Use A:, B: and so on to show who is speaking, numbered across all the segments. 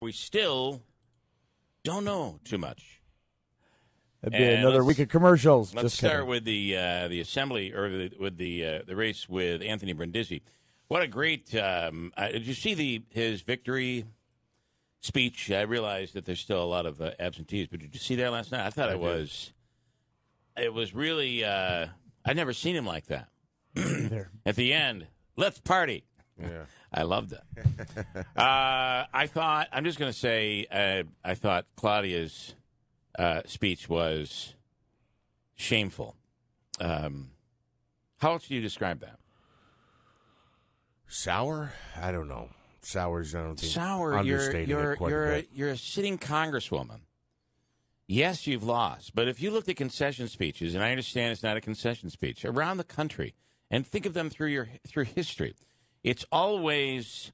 A: We still don't know too much.
B: It'd be another week of commercials.
A: Let's start with the assembly or with the race with Anthony Brindisi. What a great! Did you see his victory speech? I realized that there's still a lot of absentees, but did you see that last night? I thought it was really. I'd never seen him like that. At the end, let's party.
C: Yeah.
A: I loved it. I'm just going to say, I thought Claudia's speech was shameful. How else do you describe that?
C: Sour? I don't know. Sour's, I don't think.
A: Sour. You're a sitting congresswoman. Yes, you've lost. But if you looked at concession speeches, and I understand it's not a concession speech, around the country, and think of them through history, it's always,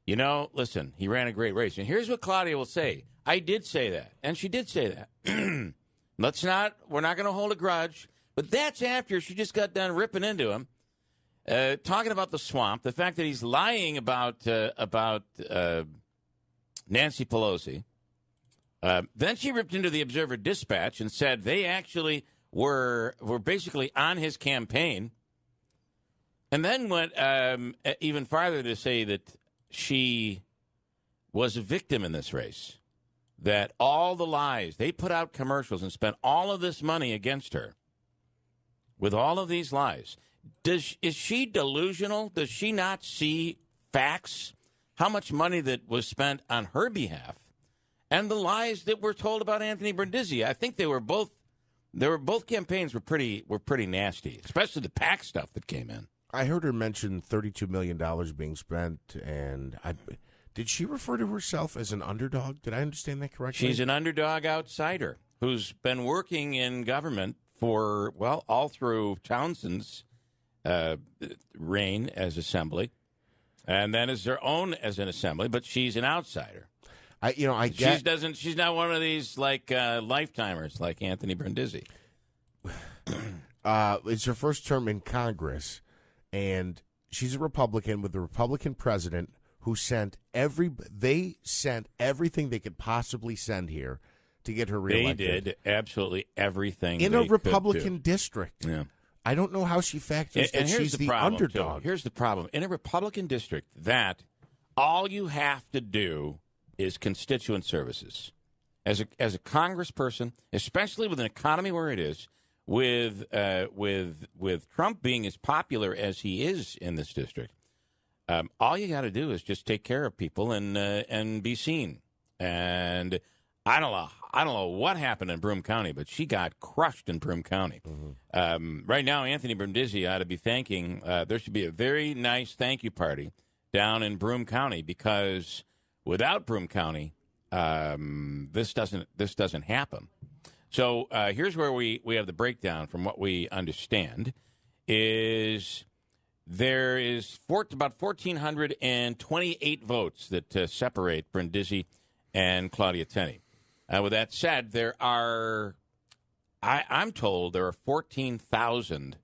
A: listen, he ran a great race. And here's what Claudia will say. I did say that. And she did say that. We're not going to hold a grudge. But that's after she just got done ripping into him, talking about the swamp, the fact that he's lying about Nancy Pelosi. Then she ripped into the Observer Dispatch and said they actually were basically on his campaign. And then went even farther to say that she was a victim in this race, that all the lies, they put out commercials and spent all of this money against her with all of these lies. Is she delusional? Does she not see facts? How much money that was spent on her behalf and the lies that were told about Anthony Brindisi? I think both campaigns were pretty nasty, especially the PAC stuff that came in.
C: I heard her mention $32 million being spent, and did she refer to herself as an underdog? Did I understand that correctly?
A: She's an underdog outsider who's been working in government for, all through Townsend's reign as assembly, and then as her own as an assembly, but she's an outsider. She's not one of these lifetimers like Anthony Brindisi.
C: It's her first term in Congress. And she's a Republican with a Republican president who sent everything they could possibly send here to get her reelected.
A: They did absolutely everything
C: in a Republican district.
A: Yeah.
C: I don't know how she factors that she's the underdog.
A: Here's the problem. In a Republican district, that all you have to do is constituent services. As a congressperson, especially with an economy where it is, with Trump being as popular as he is in this district, all you got to do is just take care of people and be seen. And I don't know what happened in Broome County, but she got crushed in Broome County. Mm-hmm. Right now, Anthony Brindisi ought to be thanking. There should be a very nice thank you party down in Broome County, because without Broome County, this doesn't happen. So here's where we have the breakdown from what we understand. Is there is about 1,428 votes that separate Brindisi and Claudia Tenney. With that said, I'm told there are 14,000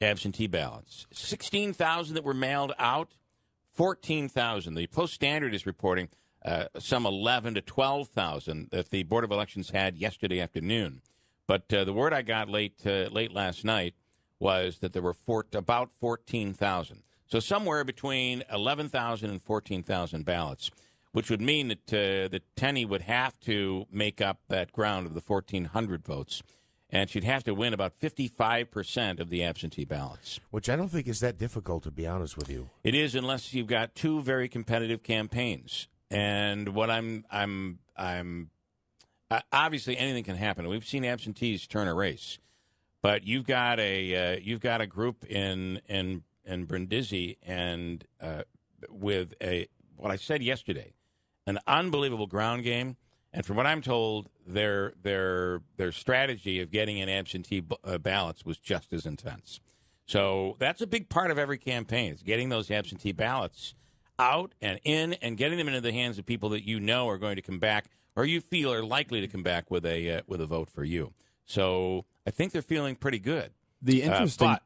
A: absentee ballots, 16,000 that were mailed out, 14,000. The Post-Standard is reporting some 11 to 12,000 that the Board of Elections had yesterday afternoon. But the word I got late last night was that there were about 14,000. So somewhere between 11,000 and 14,000 ballots, which would mean that Tenney would have to make up that ground of the 1,400 votes, and she'd have to win about 55% of the absentee ballots.
C: Which I don't think is that difficult, to be honest with you.
A: It is, unless you've got two very competitive campaigns. And what I'm obviously anything can happen. We've seen absentees turn a race, but you've got a group in Brindisi and with what I said yesterday, an unbelievable ground game. And from what I'm told, their strategy of getting in absentee ballots was just as intense. So that's a big part of every campaign, is getting those absentee ballots out and in and getting them into the hands of people that you know are going to come back or you feel are likely to come back with a vote for you. So I think they're feeling pretty good.
B: The interesting,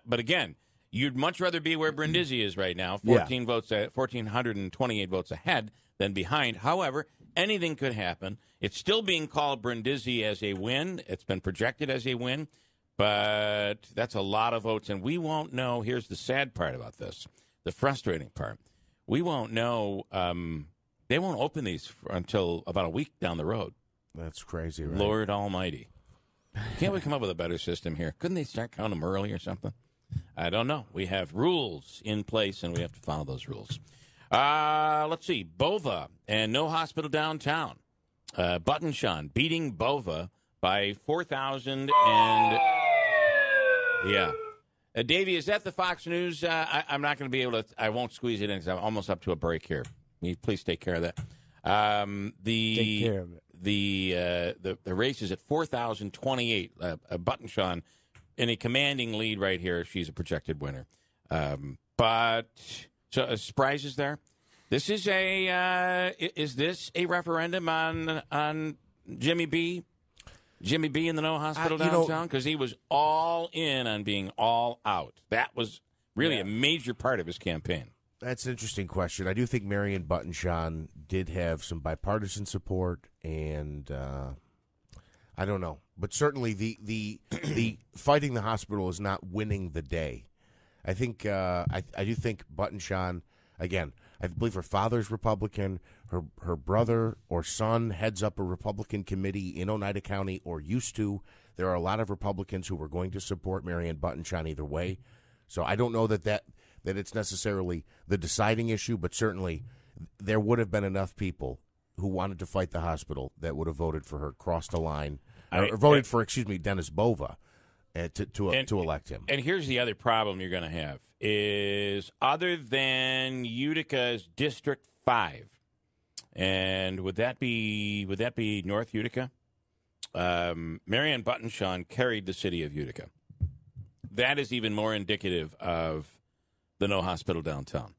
A: but again, you'd much rather be where Brindisi is right now, 1,428 votes ahead, than behind. However, anything could happen. It's still being called Brindisi as a win. It's been projected as a win, but that's a lot of votes, and we won't know. Here's the sad part about this, the frustrating part. We won't know. They won't open these until about a week down the road.
C: That's crazy, right?
A: Lord Almighty. Can't we come up with a better system here? Couldn't they start counting them early or something? I don't know. We have rules in place, and we have to follow those rules. Let's see. Bova and no hospital downtown. Button Sean beating Bova by 4,000 and yeah. Davey, is that the Fox News? I'm not going to be able to. I won't squeeze it in because I'm almost up to a break here. Will you please take care of that?
B: Take care of it.
A: The race is at 4,028. Button Sean in a commanding lead right here. She's a projected winner. But so surprises there. This is is this a referendum on Jimmy B? Jimmy B in the no hospital downtown? Because he was all in on being all out. That was really a major part of his campaign.
C: That's an interesting question. I do think Marion Button-Sean did have some bipartisan support, and I don't know. But certainly the fighting the hospital is not winning the day. I think I do think Button-Sean, again, I believe her father's Republican. Her brother or son heads up a Republican committee in Oneida County, or used to. There are a lot of Republicans who were going to support Marion Button-Sean either way. So I don't know that it's necessarily the deciding issue, but certainly there would have been enough people who wanted to fight the hospital that would have voted for her, crossed the line, or voted for, Dennis Bova to elect him.
A: And here's the other problem you're going to have is other than Utica's District 5, and would that be North Utica? Marion Button-Sean carried the city of Utica. That is even more indicative of the no hospital downtown.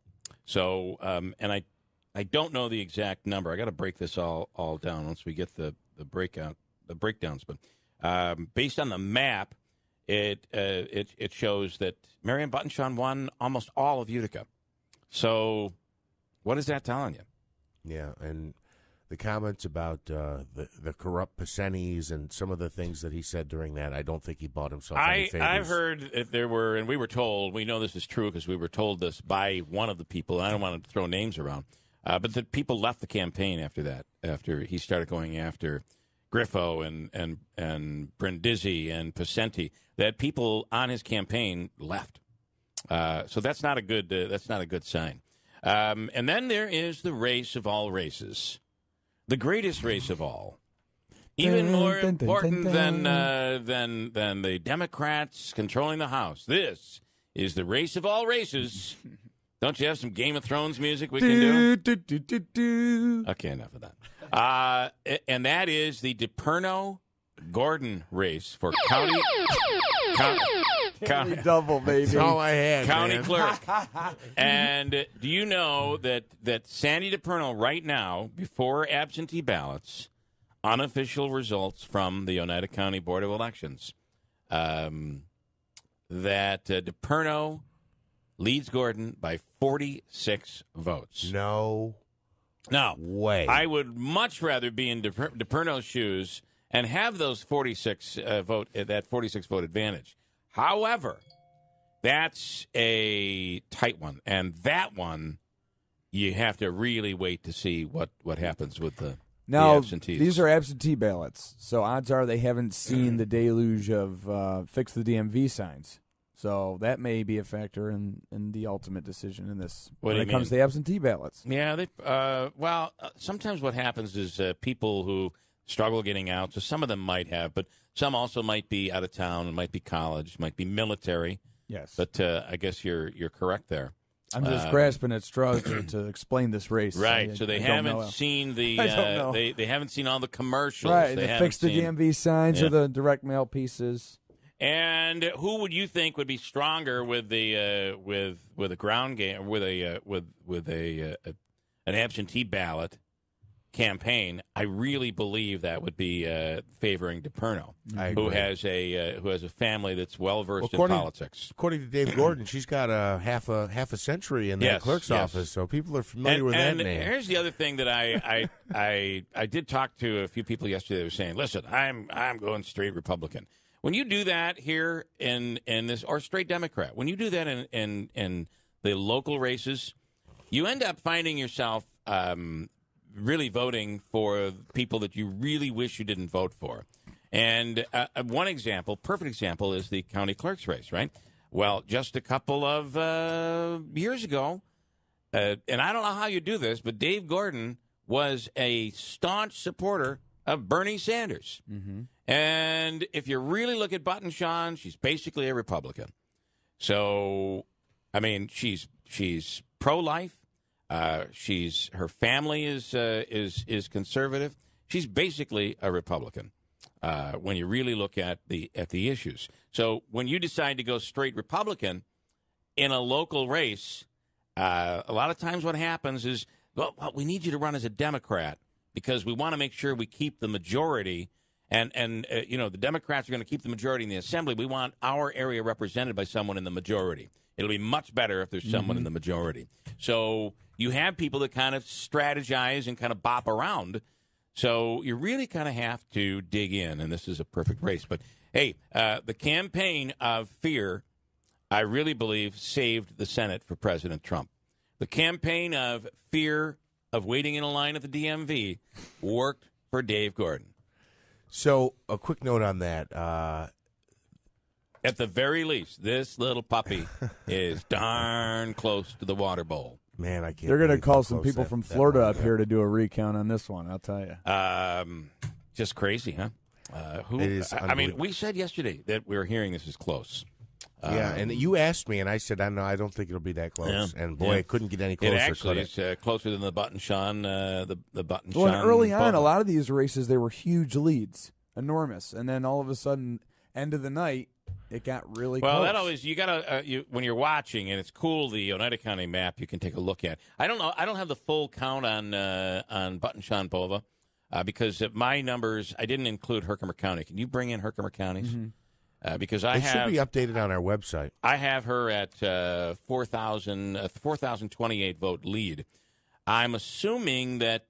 A: So, and I don't know the exact number. I got to break this all down once we get the breakdowns. But based on the map, it shows that Marion Button-Sean won almost all of Utica. So, what is that telling you?
C: Yeah, and the comments about the corrupt Pacennies and some of the things that he said during that, I don't think he bought himself any favors.
A: I've heard that there were, and we were told, we know this is true because we were told this by one of the people, and I don't want to throw names around, but the people left the campaign after that, after he started going after Griffo and Brindisi and Pacenti, that people on his campaign left. So that's not a good sign. And then there is the race of all races. The greatest race of all, even more important than the Democrats controlling the House. This is the race of all races. Don't you have some Game of Thrones music we can do? Okay, enough of that. And that is the DePerno-Gordon race for county
B: double, baby.
C: That's all I had,
A: county
C: man.
A: clerk. And do you know that Sandy DePerno right now, before absentee ballots, unofficial results from the Oneida County Board of Elections, that DePerno leads Gordon by 46 votes.
C: No way.
A: I would much rather be in DePerno's shoes and have those 46 vote advantage. However, that's a tight one, and that one you have to really wait to see what happens with the absentees.
B: These are absentee ballots, so odds are they haven't seen the deluge of fix the DMV signs. So that may be a factor in the ultimate decision in this when it comes to the absentee ballots.
A: Yeah, sometimes what happens is people who struggle getting out, so some of them might have, but some also might be out of town, and might be college, might be military.
B: Yes.
A: But I guess you're correct there.
B: I'm just grasping at straws to explain this race.
A: Right. So they haven't seen the they haven't seen all the commercials.
B: Right.
A: They
B: fixed the DMV signs or the direct mail pieces.
A: And who would you think would be stronger with the with a ground game, with an absentee ballot campaign, I really believe that would be favoring DePerno, who has a family that's well versed in politics.
C: According to Dave Gordon, she's got a half a century in that clerk's office, so people are familiar with that name.
A: Here's the other thing that I did talk to a few people yesterday that were saying, "Listen, I'm going straight Republican." When you do that here in this, or straight Democrat, when you do that in the local races, you end up finding yourself really voting for people that you really wish you didn't vote for. And one example, perfect example, is the county clerk's race, right? Well, just a couple of years ago, and I don't know how you do this, but Dave Gordon was a staunch supporter of Bernie Sanders. Mm-hmm. And if you really look at Button Sean, she's basically a Republican. So, I mean, she's pro-life. Her family is conservative. She's basically a Republican when you really look at the issues. So when you decide to go straight Republican in a local race, a lot of times what happens is, well, we need you to run as a Democrat because we want to make sure we keep the majority. And the Democrats are going to keep the majority in the assembly. We want our area represented by someone in the majority. It'll be much better if there's someone in the majority. So you have people that kind of strategize and kind of bop around. So you really kind of have to dig in, and this is a perfect race. But, hey, the campaign of fear, I really believe, saved the Senate for President Trump. The campaign of fear of waiting in a line at the DMV worked for Dave Gordon.
C: So a quick note on that.
A: At the very least, this little puppy is darn close to the water bowl.
C: Man, I can't.
B: They're going to call some people from Florida up here to do a recount on this one, I'll tell you.
A: Just crazy, huh?
C: It is.
A: I mean, we said yesterday that we were hearing this is close.
C: Yeah, and you asked me, and I said, I don't think it'll be that close. Yeah, and boy, it couldn't get any closer.
A: It actually is closer than the Button Sean. The Button
B: Sean.
A: Well,
B: early on, a lot of these races, they were huge leads, enormous, and then all of a sudden, end of the night, it got really close.
A: Well, that always you gotta when you're watching, and it's cool. The Oneida County map you can take a look at. I don't know. I don't have the full count on Button Sean Bova because of my numbers, I didn't include Herkimer County. Can you bring in Herkimer counties? Mm-hmm. Because it should
C: be updated on our website.
A: I have her at 4,028 vote lead. I'm assuming that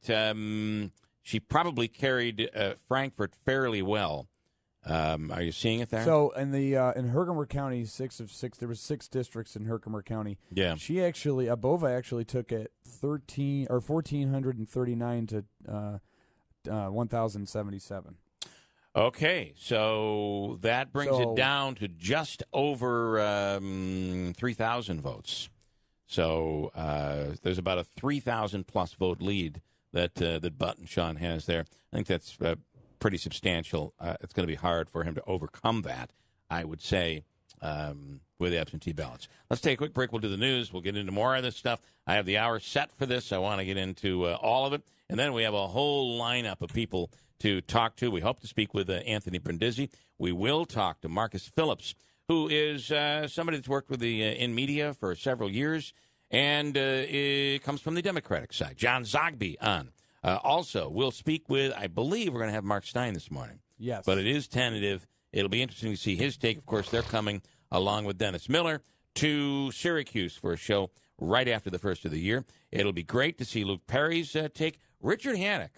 A: she probably carried Frankfort fairly well. Are you seeing it there?
B: So in the in Herkimer County, 6 of 6, there was 6 districts in Herkimer County.
A: Yeah,
B: she actually Bova actually took it 1,439 to 1,077.
A: Okay, so that brings it down to just over 3,000 votes. So there's about a 3,000-plus vote lead that Button Sean has there. I think that's pretty substantial. It's going to be hard for him to overcome that, I would say, with absentee ballots. Let's take a quick break. We'll do the news. We'll get into more of this stuff. I have the hour set for this. I want to get into all of it. And then we have a whole lineup of people to talk to. We hope to speak with Anthony Brindisi. We will talk to Marcus Phillips, who is somebody that's worked with in media for several years, and it comes from the Democratic side. John Zogby on. Also, we'll speak with, I believe we're going to have Mark Stein this morning.
B: Yes.
A: But it is tentative. It'll be interesting to see his take. Of course, they're coming along with Dennis Miller to Syracuse for a show right after the first of the year. It'll be great to see Luke Perry's take. Richard Hanna,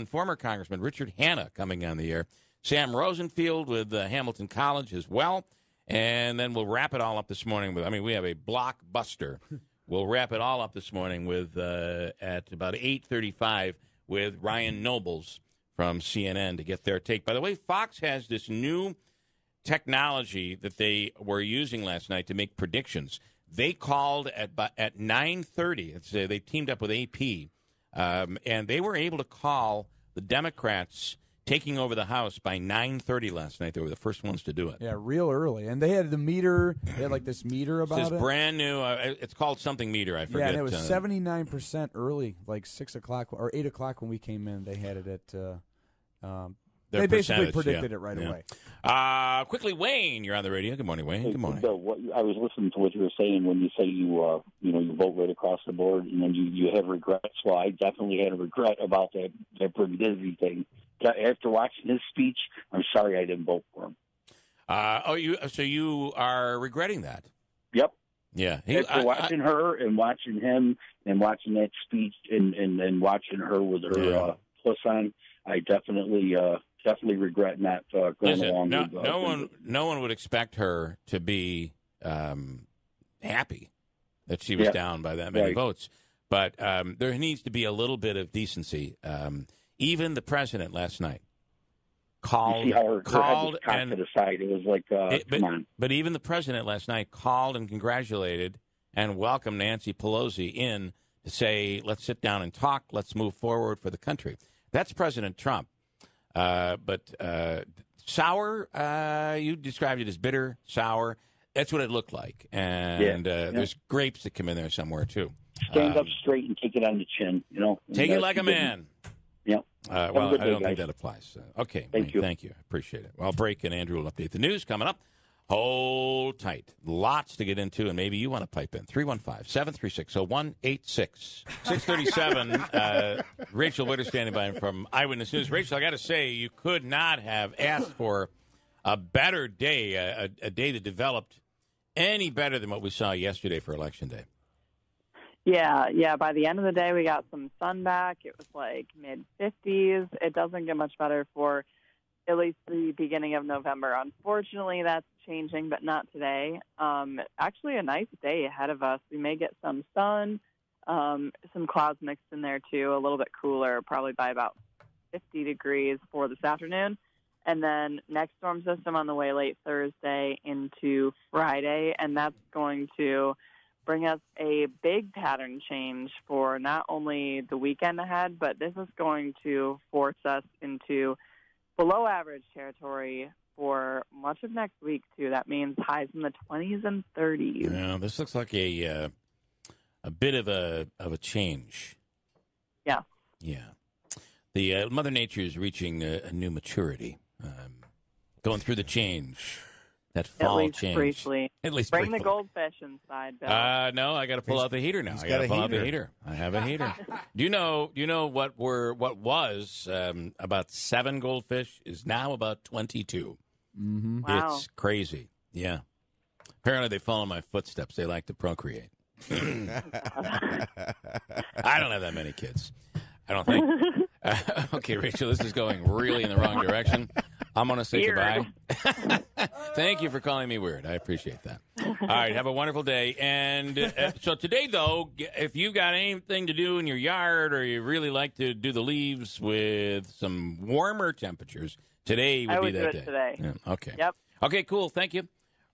A: former Congressman Richard Hanna coming on the air. Sam Rosenfield with Hamilton College as well. And then we'll wrap it all up this morning with, we have a blockbuster. We'll wrap it all up this morning with at about 8:35 with Ryan Nobles from CNN to get their take. By the way, Fox has this new technology that they were using last night to make predictions. They called at 9:30. They teamed up with AP. And they were able to call the Democrats taking over the House by 9:30 last night. They were the first ones to do it.
B: Yeah, real early. And they had the meter. They had this meter about it.
A: It's brand new. It's called something meter. I forget.
B: Yeah, and it was 79% early, like 6 o'clock or 8 o'clock when we came in. They had it at they basically predicted it right away.
A: Quickly, Wayne, you're on the radio. Good morning, Wayne.
D: Hey,
A: good morning.
D: Bill, I was listening to what you were saying when you say you vote right across the board, and then you have regrets. Well, I definitely had a regret about that Brindisi thing. After watching his speech, I'm sorry I didn't vote for him.
A: So you are regretting that?
D: Yep.
A: Yeah.
D: After watching her and watching him and watching that speech and watching her with her plus on, I definitely regret not going along with
A: no one would expect her to be happy that she was down by that many votes. But there needs to be a little bit of decency. Even the president last night called and
D: to the side. It was like, come on.
A: But even the president last night called and congratulated and welcomed Nancy Pelosi in to say, let's sit down and talk. Let's move forward for the country. That's President Trump. But sour, you described it as bitter, sour. That's what it looked like. And there's grapes that come in there somewhere, too.
D: Stand up straight and take it on the chin,
A: Take it like a man.
D: Yep.
A: Well, I don't think that applies. Okay. Thank you. Thank you. I appreciate it. Well, break, and Andrew will update the news coming up. Hold tight. Lots to get into, and maybe you want to pipe in. 315-736-0186. 637, Rachel Witter standing by from Eyewitness News. Rachel, I got to say, you could not have asked for a better day, a day that developed any better than what we saw yesterday for Election Day.
E: Yeah. By the end of the day, we got some sun back. It was like mid-50s. It doesn't get much better for at least the beginning of November. Unfortunately, that's changing, but not today. Actually, a nice day ahead of us. We may get some sun, some clouds mixed in there, too, a little bit cooler, probably by about 50 degrees for this afternoon. And then next storm system on the way late Thursday into Friday, and that's going to bring us a big pattern change for not only the weekend ahead, but this is going to force us into below average territory for much of next week, too. That means highs in the 20s and 30s.
A: Yeah, this looks like a bit of a change.
E: Yeah.
A: Yeah. The Mother Nature is reaching a new maturity, going through the change. That fall change.
E: Briefly.
A: At least
E: bring
A: briefly.
E: the goldfish inside, Bill.
A: No, I got to pull out the heater now. I got to pull out the heater. I have a heater. Do you know what was about 7 goldfish is now about 22.
B: Mm-hmm.
E: Wow.
A: It's crazy. Yeah. Apparently they follow my footsteps. They like to procreate. I don't have that many kids. I don't think. Okay, Rachel, this is going really in the wrong direction. I'm going to say goodbye. Thank you for calling me weird. I appreciate that. All right, have a wonderful day. And so today, though, if you got anything to do in your yard or you really like to do the leaves with some warmer temperatures, today would be that day.
E: Today.
A: Yeah, okay.
E: Yep.
A: Okay, cool. Thank you.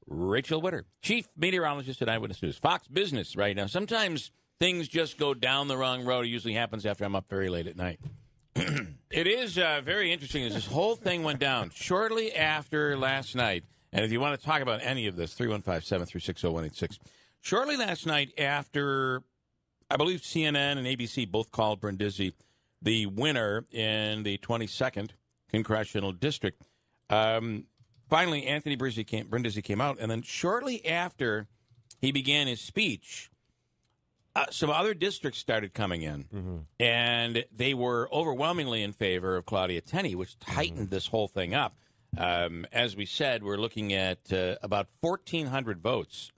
A: Rachel Witter, Chief Meteorologist at Eyewitness News. Fox Business right now. Sometimes things just go down the wrong road. It usually happens after I'm up very late at night. It is very interesting as this whole thing went down shortly after last night. And if you want to talk about any of this, 315-736-0186. Shortly last night after, I believe CNN and ABC both called Brindisi the winner in the 22nd Congressional District. Finally, Anthony Brindisi came out, and then shortly after he began his speech, some other districts started coming in, and they were overwhelmingly in favor of Claudia Tenney, which tightened this whole thing up. As we said, we're looking at about 1,400 votes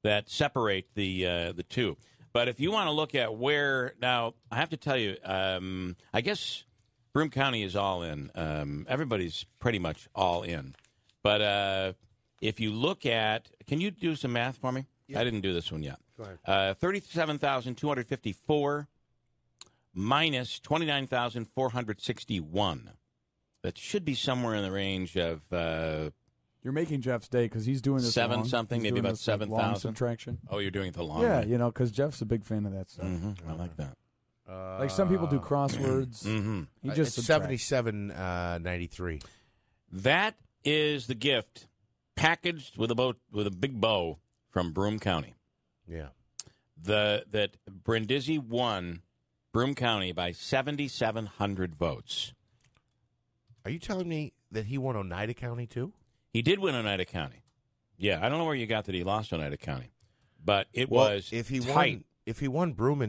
A: that separate the two. But if you want to look at where now, I have to tell you, I guess Broome County is all in. Everybody's pretty much all in. But if you look at, can you do some math for me? Yeah. I didn't do this one yet. 37,254 minus 29,461. That should be somewhere in the range of.
B: You're making Jeff's day because he's doing this
A: seven
B: long.
A: something,
B: he's
A: maybe about 7,000
B: subtraction.
A: Oh, you're doing it the long
B: way.
A: way.
B: Yeah, because Jeff's a big fan of that stuff.
A: Mm-hmm. I like that.
B: Like some people do crosswords. He just
C: it's 77.93.
A: That is the gift packaged with a big bow from Broome County.
C: Yeah.
A: That Brindisi won Broome County by 7,700 votes.
C: Are you telling me that he won Oneida County, too?
A: He did win Oneida County. Yeah, I don't know where you got that he lost Oneida County. But it
C: well,
A: was
C: if he
A: tight.
C: If he won Broome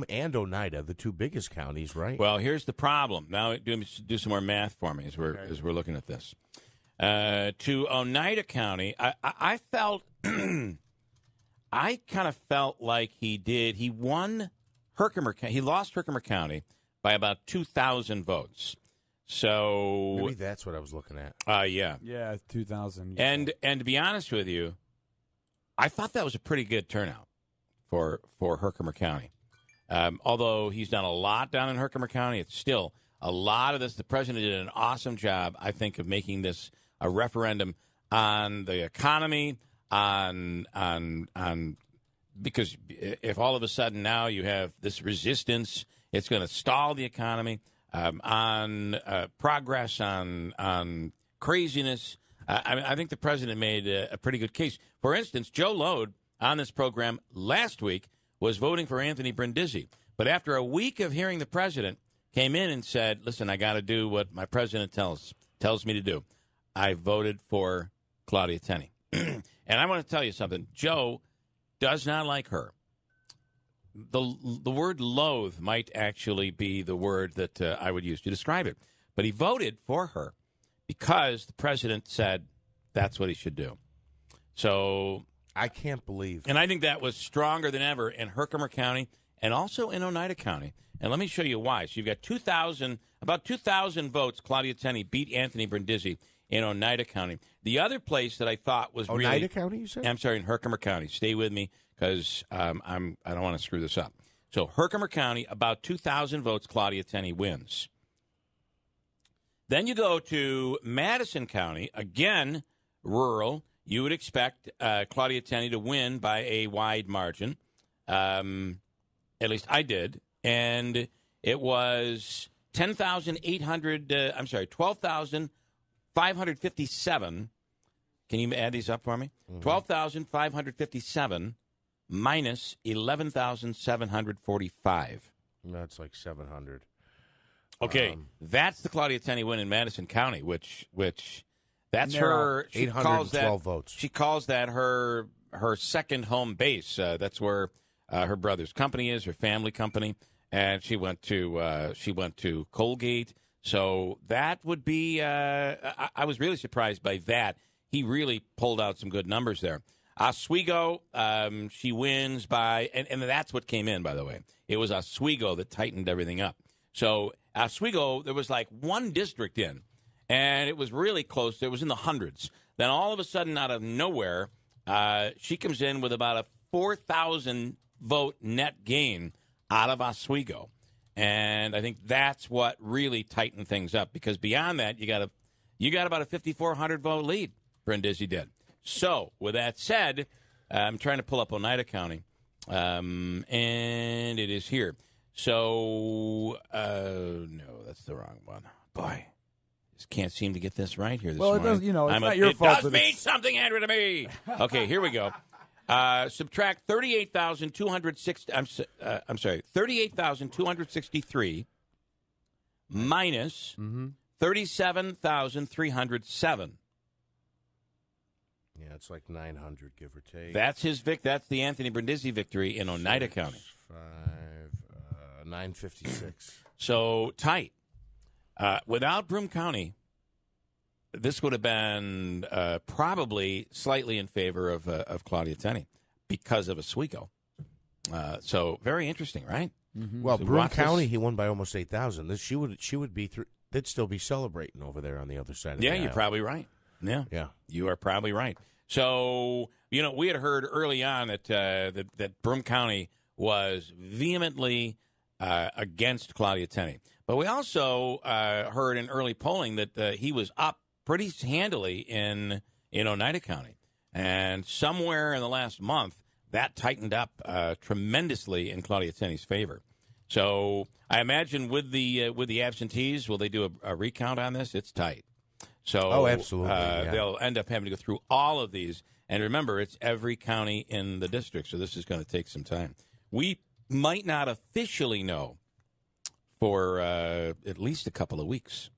C: and Oneida, the two biggest counties, right?
A: Well, here's the problem. Now do some more math for me as we're looking at this. To Oneida County, I felt I kind of felt like he won Herkimer County. He lost Herkimer County by about 2,000 votes. So
C: maybe that's what I was looking at.
A: Yeah.
B: Yeah, 2,000.
A: And to be honest with you, I thought that was a pretty good turnout for Herkimer County. Although he's done a lot down in Herkimer County, it's still a lot of this. The president did an awesome job, I think, of making this a referendum on the economy, because if all of a sudden now you have this resistance, it's going to stall the economy, on progress, on craziness. I think the president made a pretty good case. For instance, Joe Lode on this program last week was voting for Anthony Brindisi. But after a week of hearing the president, came in and said, listen, I got to do what my president tells me to do. I voted for Claudia Tenney. And I want to tell you something. Joe does not like her. The word loathe might actually be the word that I would use to describe it. But he voted for her because the president said that's what he should do. So
C: I can't believe.
A: And I think that was stronger than ever in Herkimer County and also in Oneida County. And let me show you why. So you've got about 2,000 votes. Claudia Tenney beat Anthony Brindisi in Oneida County. The other place that I thought was
C: Oneida County, you said?
A: I'm sorry, in Herkimer County. Stay with me because I don't want to screw this up. So Herkimer County, about 2,000 votes, Claudia Tenney wins. Then you go to Madison County, again, rural. You would expect Claudia Tenney to win by a wide margin. At least I did. And it was 12,557. Can you add these up for me? Mm-hmm. 12,557 minus 11,745.
C: That's like 700.
A: Okay, that's the Claudia Tenney win in Madison County, which that's her.
C: 812 votes.
A: She calls that her second home base. That's where her brother's company is, her family company, and she went to Colgate. So that would be. I was really surprised by that. He really pulled out some good numbers there. Oswego, she wins by, and that's what came in, by the way. It was Oswego that tightened everything up. So Oswego, there was like one district in, and it was really close. It was in the hundreds. Then all of a sudden, out of nowhere, she comes in with about a 4,000 vote net gain out of Oswego. And I think that's what really tightened things up, because beyond that, you got about a 5,400 vote lead. Brindisi did. So with that said, I'm trying to pull up Oneida County, and it is here. So no, that's the wrong one. Boy, just can't seem to get this right here. This morning.
B: It does. It's not your fault.
A: It does mean something, Andrew, to me. Okay, here we go. Subtract 38,260. I'm sorry, 38,263 minus 37,307.
C: Yeah, it's like 900, give or take.
A: That's That's the Anthony Brindisi victory in Oneida County.
C: 956.
A: So tight. Without Broome County, this would have been probably slightly in favor of Claudia Tenney because of Oswego. So very interesting, right?
C: Mm-hmm. Well,
A: so
C: Broome County, he won by almost 8,000. She would be they'd still be celebrating over there on the other side of the aisle.
A: Yeah, you're probably right. Yeah, you are probably right. So we had heard early on that Broome County was vehemently against Claudia Tenney, but we also heard in early polling that he was up pretty handily in Oneida County, and somewhere in the last month that tightened up tremendously in Claudia Tenney's favor. So I imagine with the absentees, will they do a recount on this? It's tight. So
C: absolutely.
A: They'll end up having to go through all of these. And remember, it's every county in the district, so this is going to take some time. We might not officially know for at least a couple of weeks.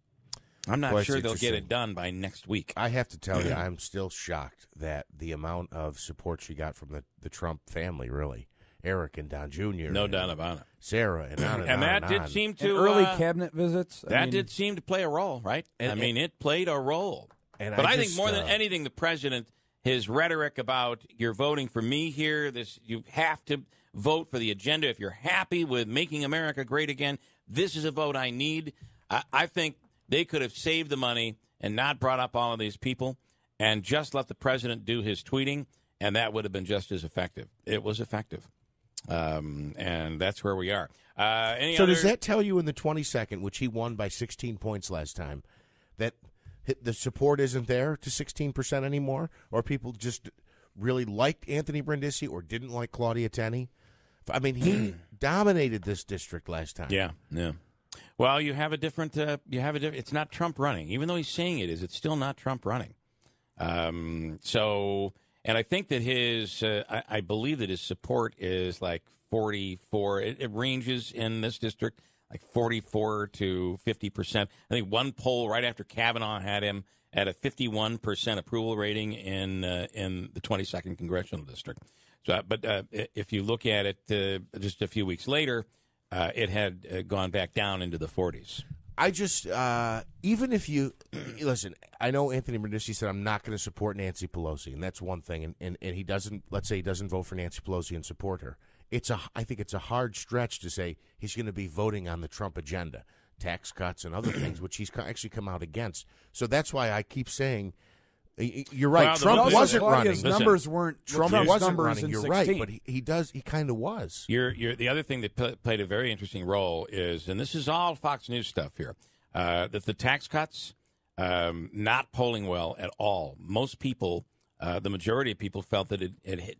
A: I'm not sure they'll get it done by next week.
C: I have to tell you, I'm still shocked that the amount of support she got from the Trump family, really. Eric and Don Jr.
A: No doubt about it.
C: Sarah and on and
A: and
C: on
A: that
C: and
A: did
C: on.
A: seem to
B: early cabinet visits.
A: That did seem to play a role, right? It played a role. But I think more than anything, the president, his rhetoric about you're voting for me here, you have to vote for the agenda. If you're happy with making America great again, this is a vote I need. I think they could have saved the money and not brought up all of these people and just let the president do his tweeting, and that would have been just as effective. It was effective. And that's where we are.
C: Does that tell you in the 22nd, which he won by 16 points last time, that the support isn't there to 16% anymore? Or people just really liked Anthony Brindisi or didn't like Claudia Tenney? I mean, he dominated this district last time.
A: Yeah. Well, you have a different. It's not Trump running, even though he's saying it is. It's still not Trump running. And I think that I believe that his support is like 44. It ranges in this district like 44 to 50%. I think one poll right after Kavanaugh had him at a 51% approval rating in the 22nd congressional district. So, but if you look at it just a few weeks later, it had gone back down into the 40s.
C: I just, even if you, listen, I know Anthony Brindisi said, I'm not going to support Nancy Pelosi, and that's one thing, and he doesn't, let's say he doesn't vote for Nancy Pelosi and support her. I think it's a hard stretch to say he's going to be voting on the Trump agenda, tax cuts and other things, which he's actually come out against. So that's why I keep saying, you're right,
A: well,
C: Trump wasn't running.
B: His numbers weren't
C: Trump
B: Trump's
C: wasn't
B: numbers
C: running,
B: in
C: you're
B: 16.
C: right, but he kind of was.
A: You're the other thing that played a very interesting role is, and this is all Fox News stuff here, that the tax cuts not polling well at all. Most people, the majority of people, felt that it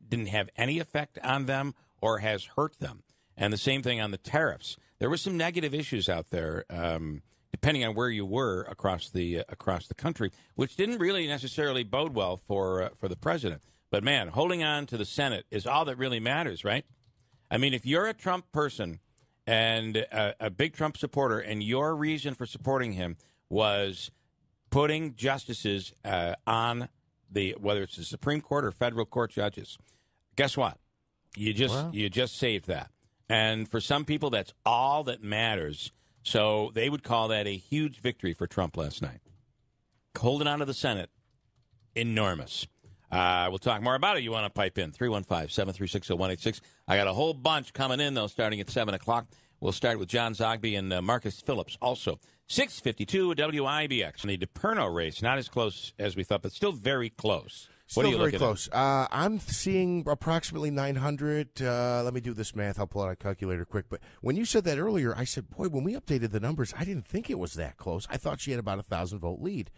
A: didn't have any effect on them or has hurt them. And the same thing on the tariffs. There were some negative issues out there, depending on where you were across the country, which didn't really necessarily bode well for the president. But man, holding on to the Senate is all that really matters, right? I mean, if you're a Trump person and a big Trump supporter, and your reason for supporting him was putting justices on whether it's the Supreme Court or federal court judges, guess what? You just saved that. And for some people, that's all that matters. So they would call that a huge victory for Trump last night. Holding on to the Senate, enormous. We'll talk more about it. You want to pipe in, 315-736-0186. I got a whole bunch coming in, though, starting at 7 o'clock. We'll start with John Zogby and Marcus Phillips also. 652 WIBX. The DePerno race, not as close as we thought, but still very close. What are you looking
C: close. I'm seeing approximately 900. Let me do this math. I'll pull out a calculator quick. But when you said that earlier, I said, boy, when we updated the numbers, I didn't think it was that close. I thought she had about 1,000-vote lead.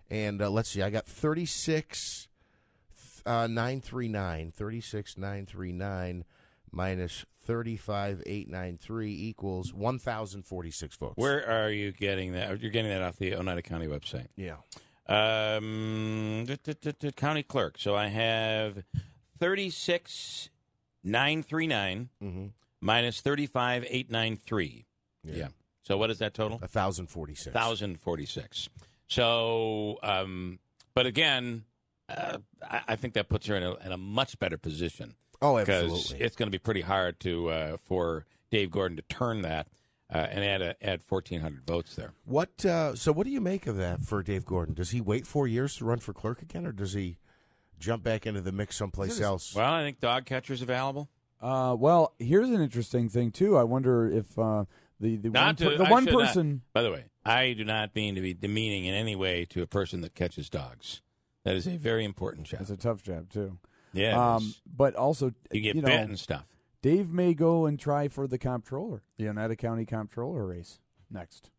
C: And let's see, I got 36,939. 36,939 minus 35,893 equals 1,046 votes.
A: Where are you getting that? You're getting that off the Oneida County website.
C: Yeah.
A: County clerk. So I have 36,939 minus 35,893. Yeah. So what is that total?
C: 1,046.
A: 1,046. So, but again, I think that puts her in a much better position.
C: Oh, absolutely.
A: Because it's going to be pretty hard for Dave Gordon to turn that. And add 1,400 votes there.
C: So what do you make of that for Dave Gordon? Does he wait 4 years to run for clerk again, or does he jump back into the mix someplace else?
A: Well, I think dog catcher's available.
B: Well, here's an interesting thing too. I wonder if the one person.
A: By the way, I do not mean to be demeaning in any way to a person that catches dogs. That is a very important job.
B: It's a tough job too.
A: Yeah.
B: But also
A: you get bit and stuff.
B: Dave may go and try for the comptroller, the Oneida County comptroller race next.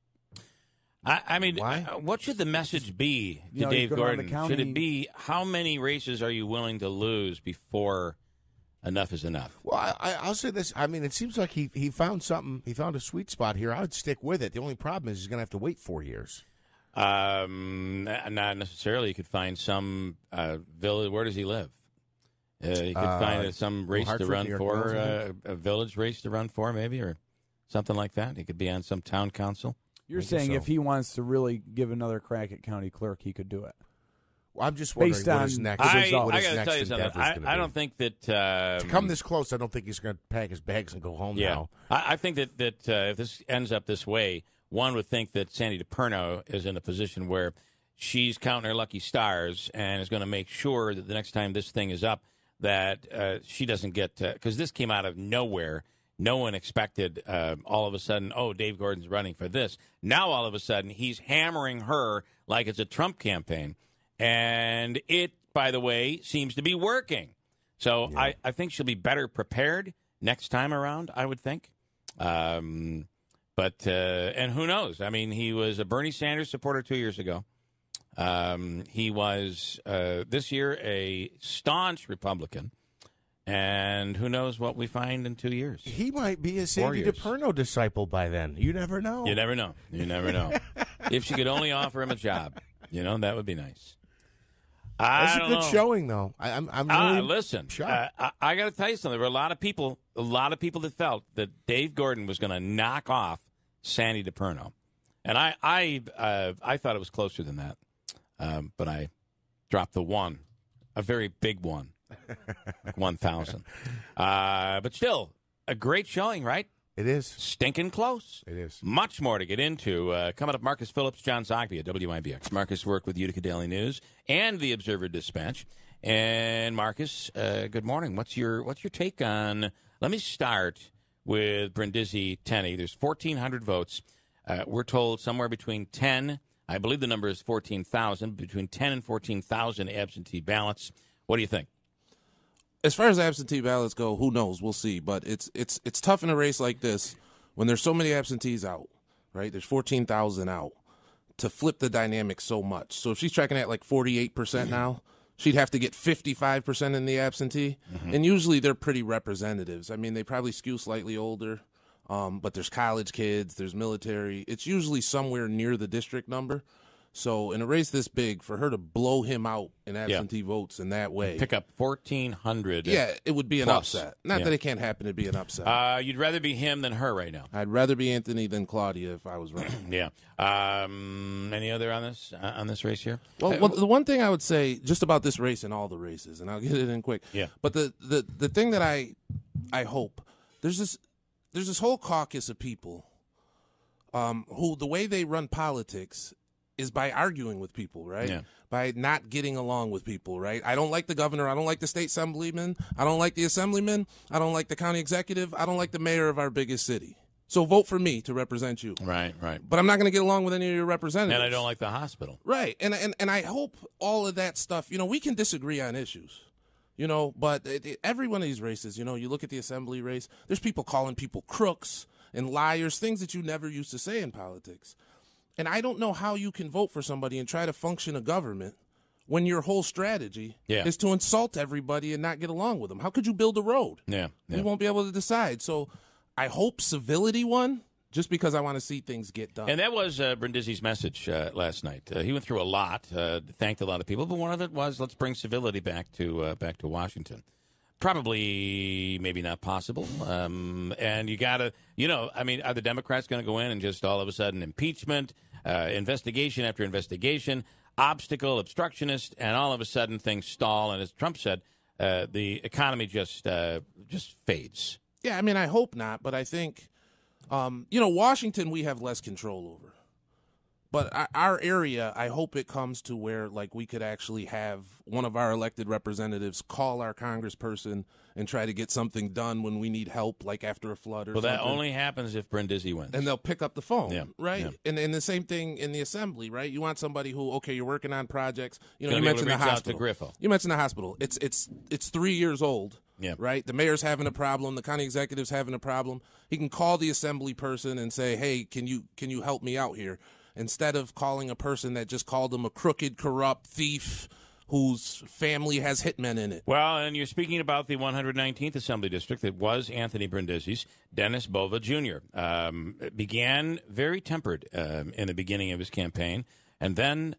A: I mean,
C: why?
A: What should the message be to Dave Gordon? Should it be, how many races are you willing to lose before enough is enough?
C: Well, I'll say this. I mean, it seems like he found something. He found a sweet spot here. I would stick with it. The only problem is he's going to have to wait 4 years.
A: Not necessarily. You could find some village. Where does he live? You could find some race to run for, a village race to run for, maybe, or something like that. He could be on some town council.
B: You're saying if he wants to really give another crack at county clerk, he could do it.
C: Well, I'm just wondering what his next endeavor is going to be.
A: I got to tell you something. I don't think that
C: to come this close, I don't think he's going to pack his bags and go home now.
A: I think that if this ends up this way, one would think that Sandy DePerno is in a position where she's counting her lucky stars and is going to make sure that the next time this thing is up that she doesn't get because this came out of nowhere. No one expected all of a sudden, Dave Gordon's running for this. Now all of a sudden he's hammering her like it's a Trump campaign. And it, by the way, seems to be working. So I think she'll be better prepared next time around, I would think. And who knows? I mean, he was a Bernie Sanders supporter 2 years ago. He was this year a staunch Republican. And who knows what we find in 2 years.
C: He might be a Sandy DePerno disciple by then. You never know.
A: You never know. You never know. If she could only offer him a job, that would be nice.
C: That's a good showing, though. I'm really
A: listen. I got to tell you something. There were a lot of people that felt that Dave Gordon was going to knock off Sandy DePerno, and I thought it was closer than that, but I dropped the one, a very big one, like 1,000. But still, a great showing, right?
C: It is.
A: Stinking close.
C: It is.
A: Much more to get into. Coming up, Marcus Phillips, John Zogby at WIBX. Marcus worked with Utica Daily News and the Observer Dispatch. And Marcus, good morning. What's your take on? Let me start with Brindisi Tenney. There's 1,400 votes. We're told somewhere between 10. I believe the number is 14,000. Between 10 and 14,000 absentee ballots. What do you think?
F: As far as absentee ballots go, who knows? We'll see. But it's tough in a race like this when there's so many absentees out, right? There's 14,000 out to flip the dynamic so much. So if she's tracking at like 48% now, she'd have to get 55% in the absentee. Mm-hmm. And usually they're pretty representatives. I mean, they probably skew slightly older, but there's college kids, there's military. It's usually somewhere near the district number. So in a race this big, for her to blow him out in absentee votes in that way.
A: Pick up 1,400.
F: Yeah, it would be an upset. Not that it can't happen, it'd be an upset.
A: You'd rather be him than her right now.
F: I'd rather be Anthony than Claudia if I was right.
A: Yeah. Any other on this race here?
F: Well, the one thing I would say just about this race and all the races, and I'll get it in quick.
A: Yeah.
F: But the thing that I hope, there's this whole caucus of people who the way they run politics is by arguing with people, right?
A: Yeah.
F: By not getting along with people, right? I don't like the governor. I don't like the state assemblyman. I don't like the assemblyman. I don't like the county executive. I don't like the mayor of our biggest city. So vote for me to represent you.
A: Right.
F: But I'm not going to get along with any of your representatives.
A: And I don't like the hospital.
F: Right. And I hope all of that stuff, we can disagree on issues, but every one of these races, you look at the assembly race, there's people calling people crooks and liars, things that you never used to say in politics. And I don't know how you can vote for somebody and try to function a government when your whole strategy is to insult everybody and not get along with them. How could you build a road?
A: Yeah.
F: You won't be able to decide. So I hope civility won, just because I want to see things get done.
A: And that was Brindisi's message last night. He went through a lot, thanked a lot of people, but one of it was let's bring civility back to Washington. Probably, maybe not possible. And you got to, are the Democrats going to go in and just all of a sudden impeachment, investigation after investigation, obstructionist, and all of a sudden things stall? And as Trump said, the economy just fades.
F: Yeah, I hope not, but I think, Washington we have less control over. But our area, I hope it comes to where, we could actually have one of our elected representatives call our congressperson and try to get something done when we need help, like after a flood or something.
A: Well, that only happens if Brindisi wins.
F: And they'll pick up the phone, right? Yeah. And the same thing in the assembly, right? You want somebody who, you're working on projects. You mentioned the hospital. You mentioned the hospital. It's 3 years old.
A: Yeah.
F: Right? The mayor's having a problem. The county executive's having a problem. He can call the assembly person and say, hey, can you help me out here? Instead of calling a person that just called him a crooked, corrupt thief whose family has hitmen in it.
A: Well, and you're speaking about the 119th Assembly District that was Anthony Brindisi's. Dennis Bova Jr. Began very tempered in the beginning of his campaign, and then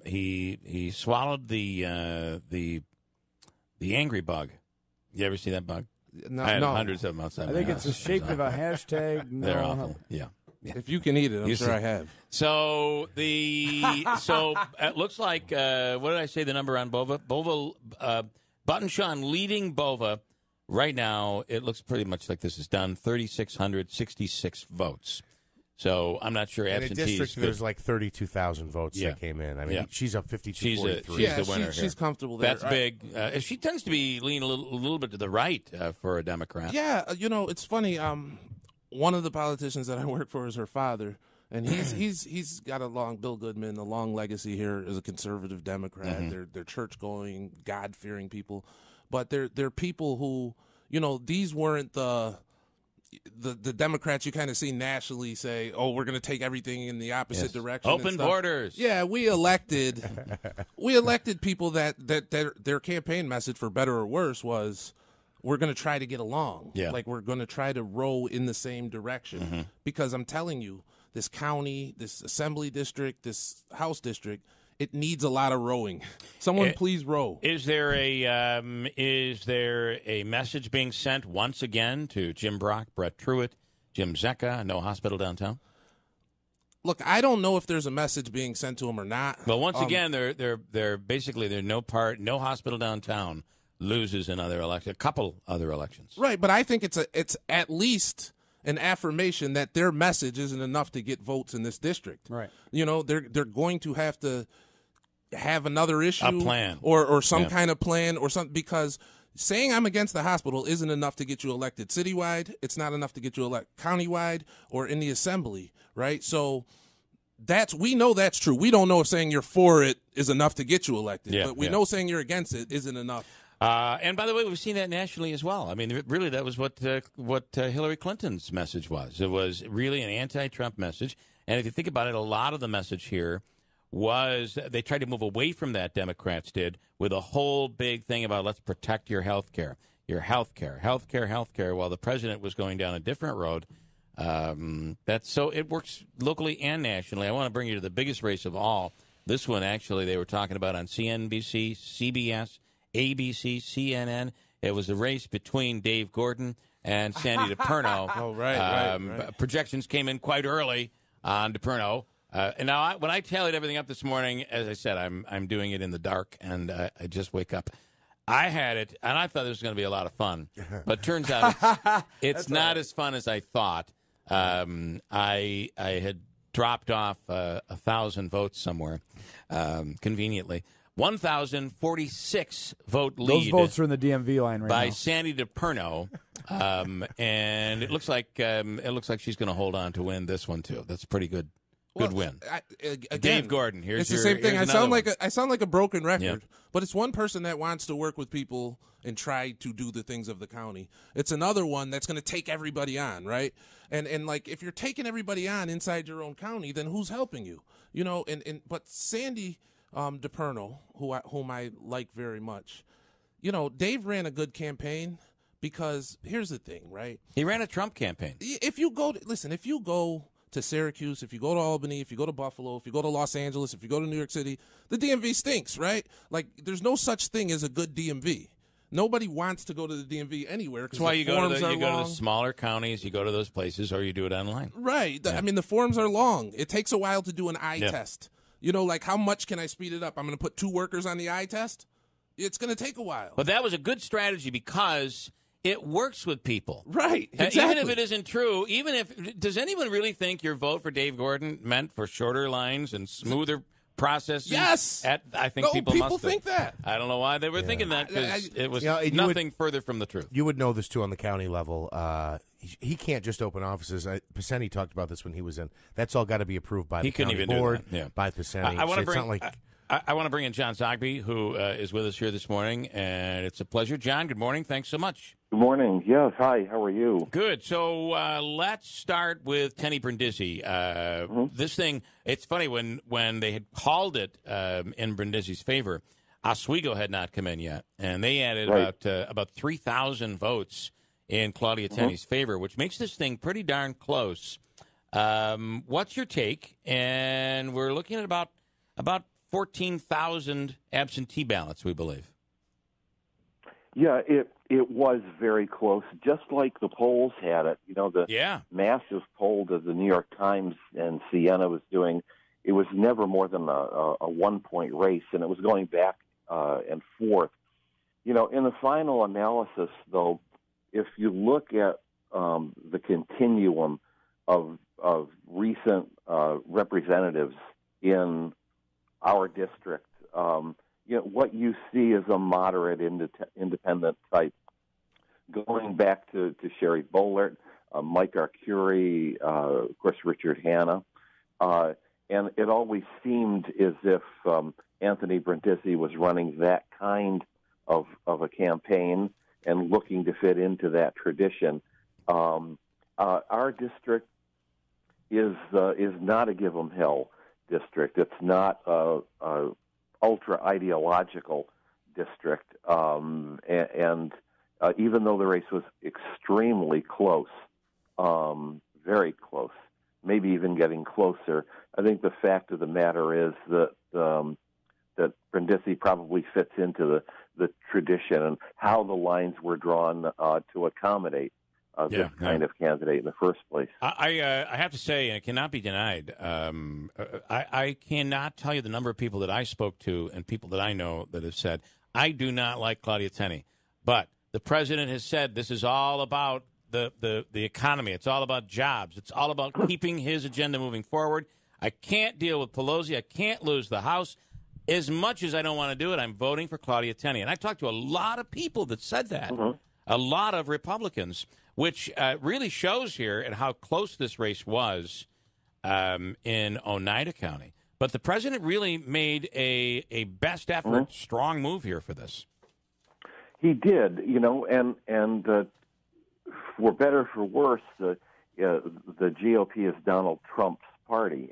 A: he swallowed the angry bug. You ever see that bug?
F: No,
A: I had hundreds of them outside.
B: I think it's the shape of a hashtag.
A: They're awful. Yeah.
F: If you can eat it, I'm sure I have.
A: So it looks like what did I say the number on Bova? Button Sean leading Bova right now. It looks pretty much like this is done. 3,666 votes. So I'm not sure absentees.
C: In a district, there's like 32,000 votes that came in. I mean, she's up 52-43.
A: She's the winner.
F: She's comfortable there.
A: That's big. She tends to be leaning a little bit to the right for a Democrat.
F: Yeah, it's funny. One of the politicians that I work for is her father, and he's got a Bill Goodman, a long legacy here as a conservative Democrat. Mm-hmm. They're church going, God fearing people, but they're people who these weren't the Democrats you kind of see nationally say, "Oh, we're going to take everything in the opposite direction."
A: Open borders.
F: Yeah, we elected people that their campaign message, for better or worse, was we're going to try to get along.
A: Yeah.
F: Like we're going to try to row in the same direction. Mm-hmm. Because I'm telling you, this county, this assembly district, this House district, it needs a lot of rowing. Someone please row.
A: Is there a message being sent once again to Jim Brock, Brett Truitt, Jim Zecca, no hospital downtown?
F: Look, I don't know if there's a message being sent to them or not.
A: Well, once again, they're basically no hospital downtown loses another election, a couple other elections.
F: Right, but I think it's at least an affirmation that their message isn't enough to get votes in this district.
B: Right.
F: They're going to have to have another issue,
A: a plan,
F: or some kind of plan, or something, because saying I'm against the hospital isn't enough to get you elected citywide. It's not enough to get you elected countywide or in the assembly, right? So we know that's true. We don't know if saying you're for it is enough to get you elected, but we know saying you're against it isn't enough.
A: And by the way, we've seen that nationally as well. I mean, really, that was what Hillary Clinton's message was. It was really an anti-Trump message. And if you think about it, a lot of the message here was they tried to move away from that, Democrats did, with a whole big thing about let's protect your health care, while the president was going down a different road. So it works locally and nationally. I want to bring you to the biggest race of all. This one, actually, they were talking about on CNBC, CBS, ABC, CNN. It was a race between Dave Gordon and Sandy DePerno.
F: Oh, right.
A: Projections came in quite early on DePerno. And now, when I tallied everything up this morning, as I said, I'm doing it in the dark, and I just wake up. I had it, and I thought this was going to be a lot of fun. But turns out it's not as fun as I thought. I had dropped off 1,000 votes somewhere, conveniently. 1,046 vote lead.
B: Those votes are in the DMV line right now.
A: By Sandy DePerno, and it looks like she's going to hold on to win this one too. That's a pretty good win.
F: Again,
A: Dave Gordon.
F: It's the same thing. I sound like a broken record, but it's one person that wants to work with people and try to do the things of the county. It's another one that's going to take everybody on, right? And like if you're taking everybody on inside your own county, then who's helping you? But Sandy DePerno, whom I like very much, Dave ran a good campaign because here's the thing, right?
A: He ran a Trump campaign.
F: If you go to Syracuse, if you go to Albany, if you go to Buffalo, if you go to Los Angeles, if you go to New York City, the DMV stinks, right? Like there's no such thing as a good DMV. Nobody wants to go to the DMV anywhere.
A: That's why you go to the smaller counties, you go to those places, or you do it online.
F: Right. I mean, the forms are long. It takes a while to do an eye test. Like how much can I speed it up? I'm going to put 2 workers on the eye test? It's going to take a while.
A: But that was a good strategy because it works with people.
F: Right. Exactly.
A: Even if it isn't true, does anyone really think your vote for Dave Gordon meant for shorter lines and smoother processes?
F: Yes.
A: I think people
F: think that.
A: I don't know why they were thinking that because it was nothing further from the truth.
C: You would know this, too, on the county level. He can't just open offices. Pacini talked about this when he was in. That's all got to be approved by the county board, by Pacini.
A: I want to bring in John Zogby, who is with us here this morning, and it's a pleasure. John, good morning. Thanks so much.
G: Good morning. Yes, hi. How are you?
A: Good. So let's start with Tenny Brindisi. This thing, it's funny, when they had called it in Brindisi's favor, Oswego had not come in yet, and they added about 3,000 votes in Claudia Tenney's favor, which makes this thing pretty darn close. What's your take? And we're looking at about 14,000 absentee ballots, we believe.
G: Yeah, it was very close, just like the polls had it. You know, the massive poll that the New York Times and Siena was doing, it was never more than a 1-point race, and it was going back and forth. You know, in the final analysis, though, if you look at the continuum of recent representatives in our district, you know, what you see is a moderate independent type. Going back to Sherry Boehlert, Mike Arcuri, of course, Richard Hanna. And it always seemed as if Anthony Brindisi was running that kind of a campaign and looking to fit into that tradition. Our district is not a give 'em hell district. It's not a ultra ideological district, and even though the race was extremely close, very close, maybe even getting closer, I think the fact of the matter is that that Brindisi probably fits into the tradition and how the lines were drawn to accommodate this kind of candidate in the first place.
A: I have to say, and it cannot be denied, I cannot tell you the number of people that I spoke to and people that I know that have said, I do not like Claudia Tenney. But the president has said this is all about the economy. It's all about jobs. It's all about keeping his agenda moving forward. I can't deal with Pelosi. I can't lose the House. As much as I don't want to do it, I'm voting for Claudia Tenney. And I talked to a lot of people that said that, a lot of Republicans, which really shows here at how close this race was in Oneida County. But the president really made a best effort, strong move here for this.
G: He did, you know, and for better or for worse, the GOP is Donald Trump's party,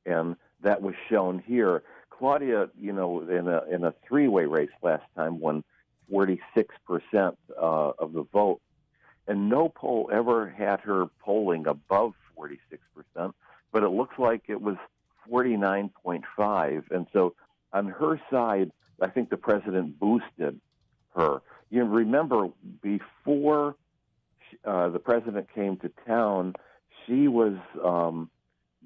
G: and that was shown here. Claudia, you know, in a three-way race last time, won 46% of the vote, and no poll ever had her polling above 46%, but it looks like it was 49.5, and so on her side, I think the president boosted her. You remember before the president came to town, she was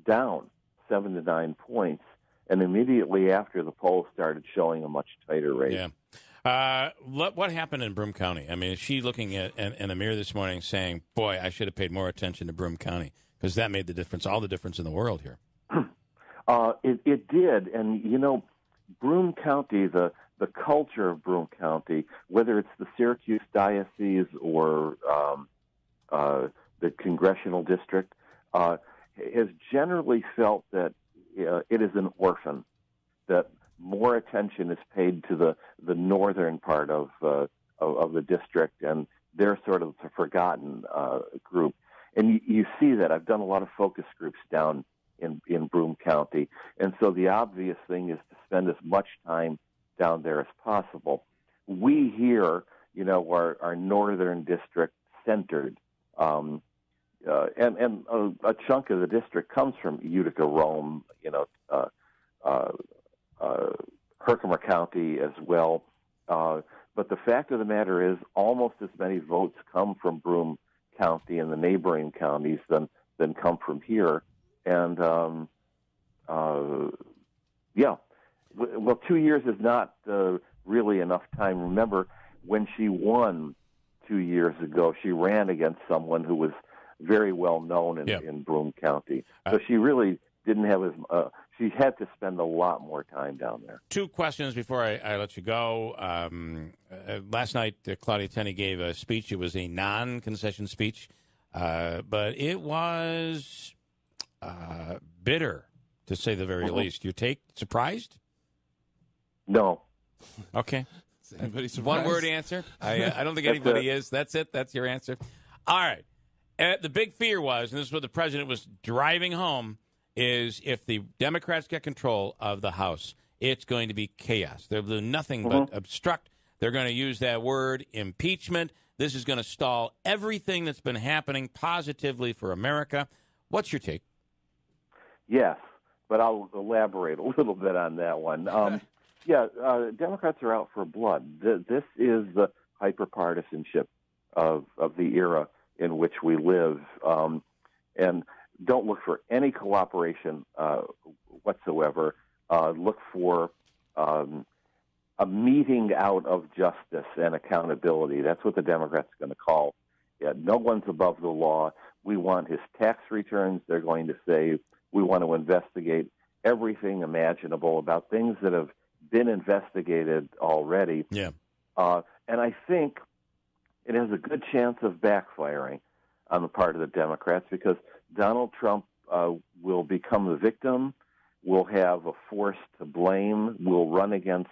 G: down 7 to 9 points, and immediately after the polls started showing a much tighter race.
A: Yeah. What happened in Broome County? I mean, is she looking in the mirror this morning saying, boy, I should have paid more attention to Broome County because that made the difference, all the difference in the world here?
G: It did. And, you know, Broome County, the culture of Broome County, whether it's the Syracuse Diocese or the congressional district, has generally felt that it is an orphan, that more attention is paid to the northern part of the district, and they're sort of the forgotten group. And you see that. I've done a lot of focus groups down in Broome County, and so the obvious thing is to spend as much time down there as possible. We here, you know, our northern district centered, and a chunk of the district comes from Utica, Rome, you know, Herkimer County as well. But the fact of the matter is almost as many votes come from Broome County and the neighboring counties than come from here. And, well, 2 years is not really enough time. Remember, when she won 2 years ago, she ran against someone who was very well known in Broome County. So she really didn't have she had to spend a lot more time down there.
A: Two questions before I let you go. Last night, Claudia Tenney gave a speech. It was a non-concession speech, but it was bitter, to say the very least. You take surprised?
G: No.
A: Okay.
F: Is anybody surprised?
A: One word answer. I don't think anybody is. That's it. That's your answer. All right. The big fear was, and this is what the president was driving home, is if the Democrats get control of the House, it's going to be chaos. They'll do nothing but obstruct. They're going to use that word impeachment. This is going to stall everything that's been happening positively for America. What's your take?
G: Yes, but I'll elaborate a little bit on that one. Democrats are out for blood. This is the hyperpartisanship of the era in which we live, and don't look for any cooperation whatsoever. Look for a meeting out of justice and accountability. That's what the Democrats are going to call it. No one's above the law. We want his tax returns. They're going to say we want to investigate everything imaginable about things that have been investigated already.
A: Yeah.
G: And I think it has a good chance of backfiring on the part of the Democrats because Donald Trump will become the victim, will have a force to blame, will run against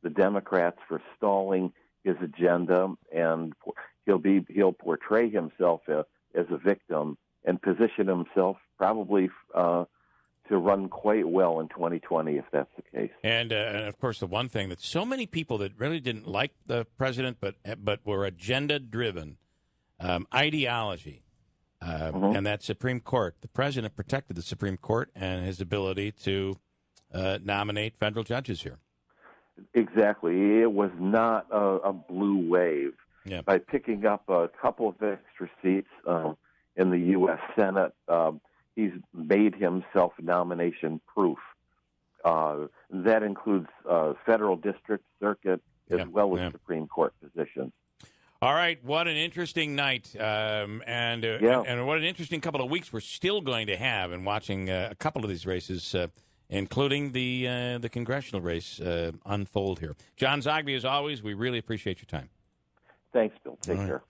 G: the Democrats for stalling his agenda, and he'll portray himself as a victim and position himself probably to run quite well in 2020 if that's the case.
A: And of course, the one thing that so many people that really didn't like the president, but were agenda-driven, ideology, and that Supreme Court. The president protected the Supreme Court and his ability to nominate federal judges here.
G: Exactly. It was not a blue wave.
A: Yeah.
G: By picking up a couple of extra seats in the U.S. Senate, he's made himself nomination-proof. That includes federal district, circuit, as well as Supreme Court positions.
A: All right, what an interesting night, and what an interesting couple of weeks we're still going to have in watching a couple of these races, including the congressional race unfold here. John Zogby, as always, we really appreciate your time.
G: Thanks, Bill. Take care.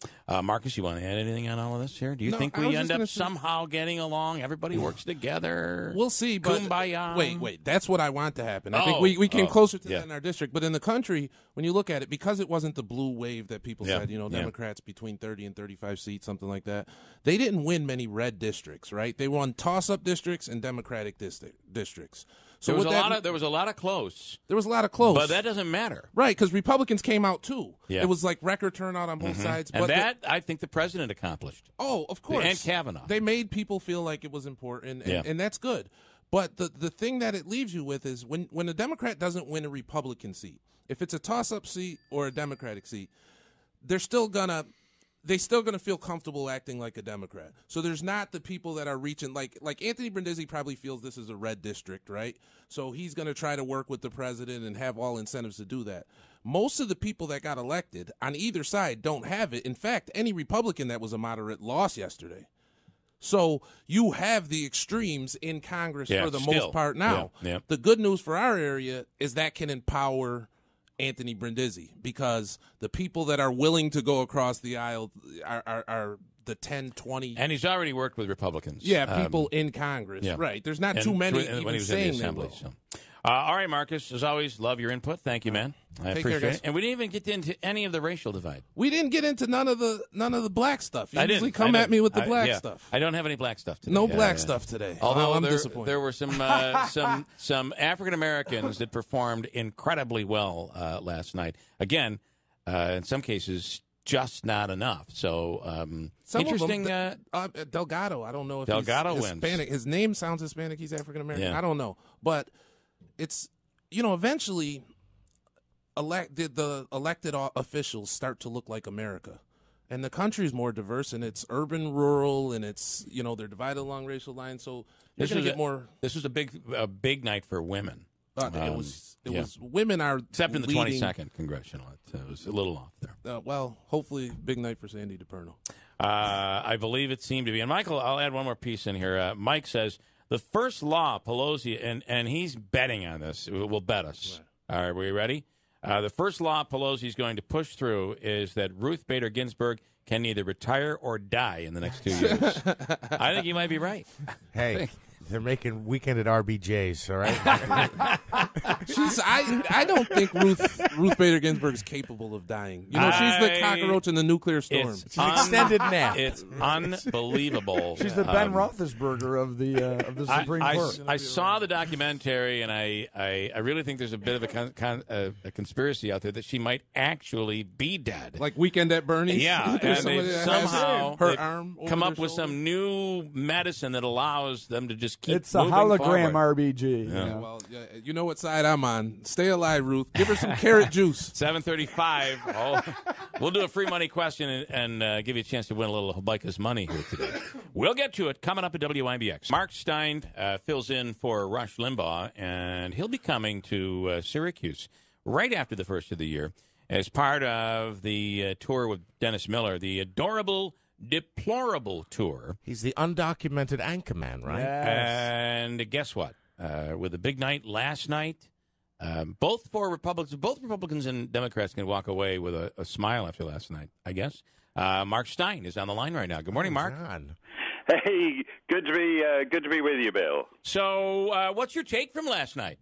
A: Marcus, you want to add anything on all of this here? Do you think we end up somehow getting along? Everybody works together.
F: We'll see. But
A: Kumbaya.
F: Wait. That's what I want to happen. I think we came closer to that in our district. But in the country, when you look at it, because it wasn't the blue wave that people said, Democrats between 30 and 35 seats, something like that, they didn't win many red districts, right? They won toss-up districts and Democratic districts. So
A: there was a lot of close.
F: There was a lot of close.
A: But that doesn't matter.
F: Right, because Republicans came out, too.
A: Yeah.
F: It was like record turnout on both sides.
A: And that, I think, the president accomplished.
F: Oh, of course.
A: And Kavanaugh.
F: They made people feel like it was important, and that's good. But the thing that it leaves you with is when a Democrat doesn't win a Republican seat, if it's a toss-up seat or a Democratic seat, they're still going to feel comfortable acting like a Democrat. So there's not the people that are reaching, like Anthony Brindisi probably feels this is a red district, right? So he's going to try to work with the president and have all incentives to do that. Most of the people that got elected on either side don't have it. In fact, any Republican that was a moderate lost yesterday. So you have the extremes in Congress for the most part now.
A: Yeah.
F: The good news for our area is that can empower Anthony Brindisi, because the people that are willing to go across the aisle are the 10, 20.
A: And he's already worked with Republicans.
F: Yeah, people in Congress. Yeah. Right. There's not too many even saying they will.
A: All right, Marcus, as always, love your input. Thank you, man. I appreciate it. And we didn't even get into any of the racial divide.
F: We didn't get into none of the black stuff. You usually come at me with the black stuff.
A: I don't have any black stuff today.
F: No black stuff today.
A: Although
F: I'm disappointed.
A: There were some African Americans that performed incredibly well last night. Again, in some cases, just not enough. So interesting.
F: Delgado, I don't know if
A: Delgado
F: he's Hispanic.
A: wins.
F: His name sounds Hispanic. He's African American.
A: Yeah.
F: I don't know, but it's eventually the elected officials start to look like America, and the country is more diverse, and it's urban, rural, and it's they're divided along racial lines. So you're going to get more.
A: This was a big night for women.
F: It was women are
A: except in the
F: leading,
A: 22nd congressional. It was a little off there.
F: Well, hopefully, big night for Sandy DePerno.
A: I believe it seemed to be. And Michael, I'll add one more piece in here. Mike says the first law Pelosi, and he's betting on this. Will bet us. Right. All right, are we ready? The first law Pelosi is going to push through is that Ruth Bader Ginsburg can either retire or die in the next 2 years. I think you might be right.
C: Hey. They're making weekend at RBJ's, all right?
F: I don't think Ruth Bader Ginsburg is capable of dying. She's the cockroach in the nuclear storm.
C: She's extended nap.
A: It's unbelievable.
B: She's the Ben Roethlisberger of the Supreme Court.
A: I saw the documentary, and I really think there's a bit of a conspiracy out there that she might actually be dead.
F: Like Weekend at Bernie's?
A: Yeah, and they somehow
F: her arm
A: come up with some new medicine that allows them to just keep
B: it's a hologram
A: forward.
B: RBG.
F: Yeah, well, you know what side I'm on. Stay alive, Ruth. Give her some carrot juice.
A: 7:35. Oh, we'll do a free money question and give you a chance to win a little Habaika's money here today. We'll get to it coming up at WIBX. Mark Stein fills in for Rush Limbaugh, and he'll be coming to Syracuse right after the first of the year as part of the tour with Dennis Miller, the Adorable Deplorable Tour.
C: He's the undocumented anchorman, right?
B: Yes.
A: And guess what? With a big night last night, both Republicans and Democrats can walk away with a smile after last night, I guess. Mark Stein is on the line right now. Good morning, Mark.
C: John.
H: Hey, good to be with you, Bill.
A: So, what's your take from last night?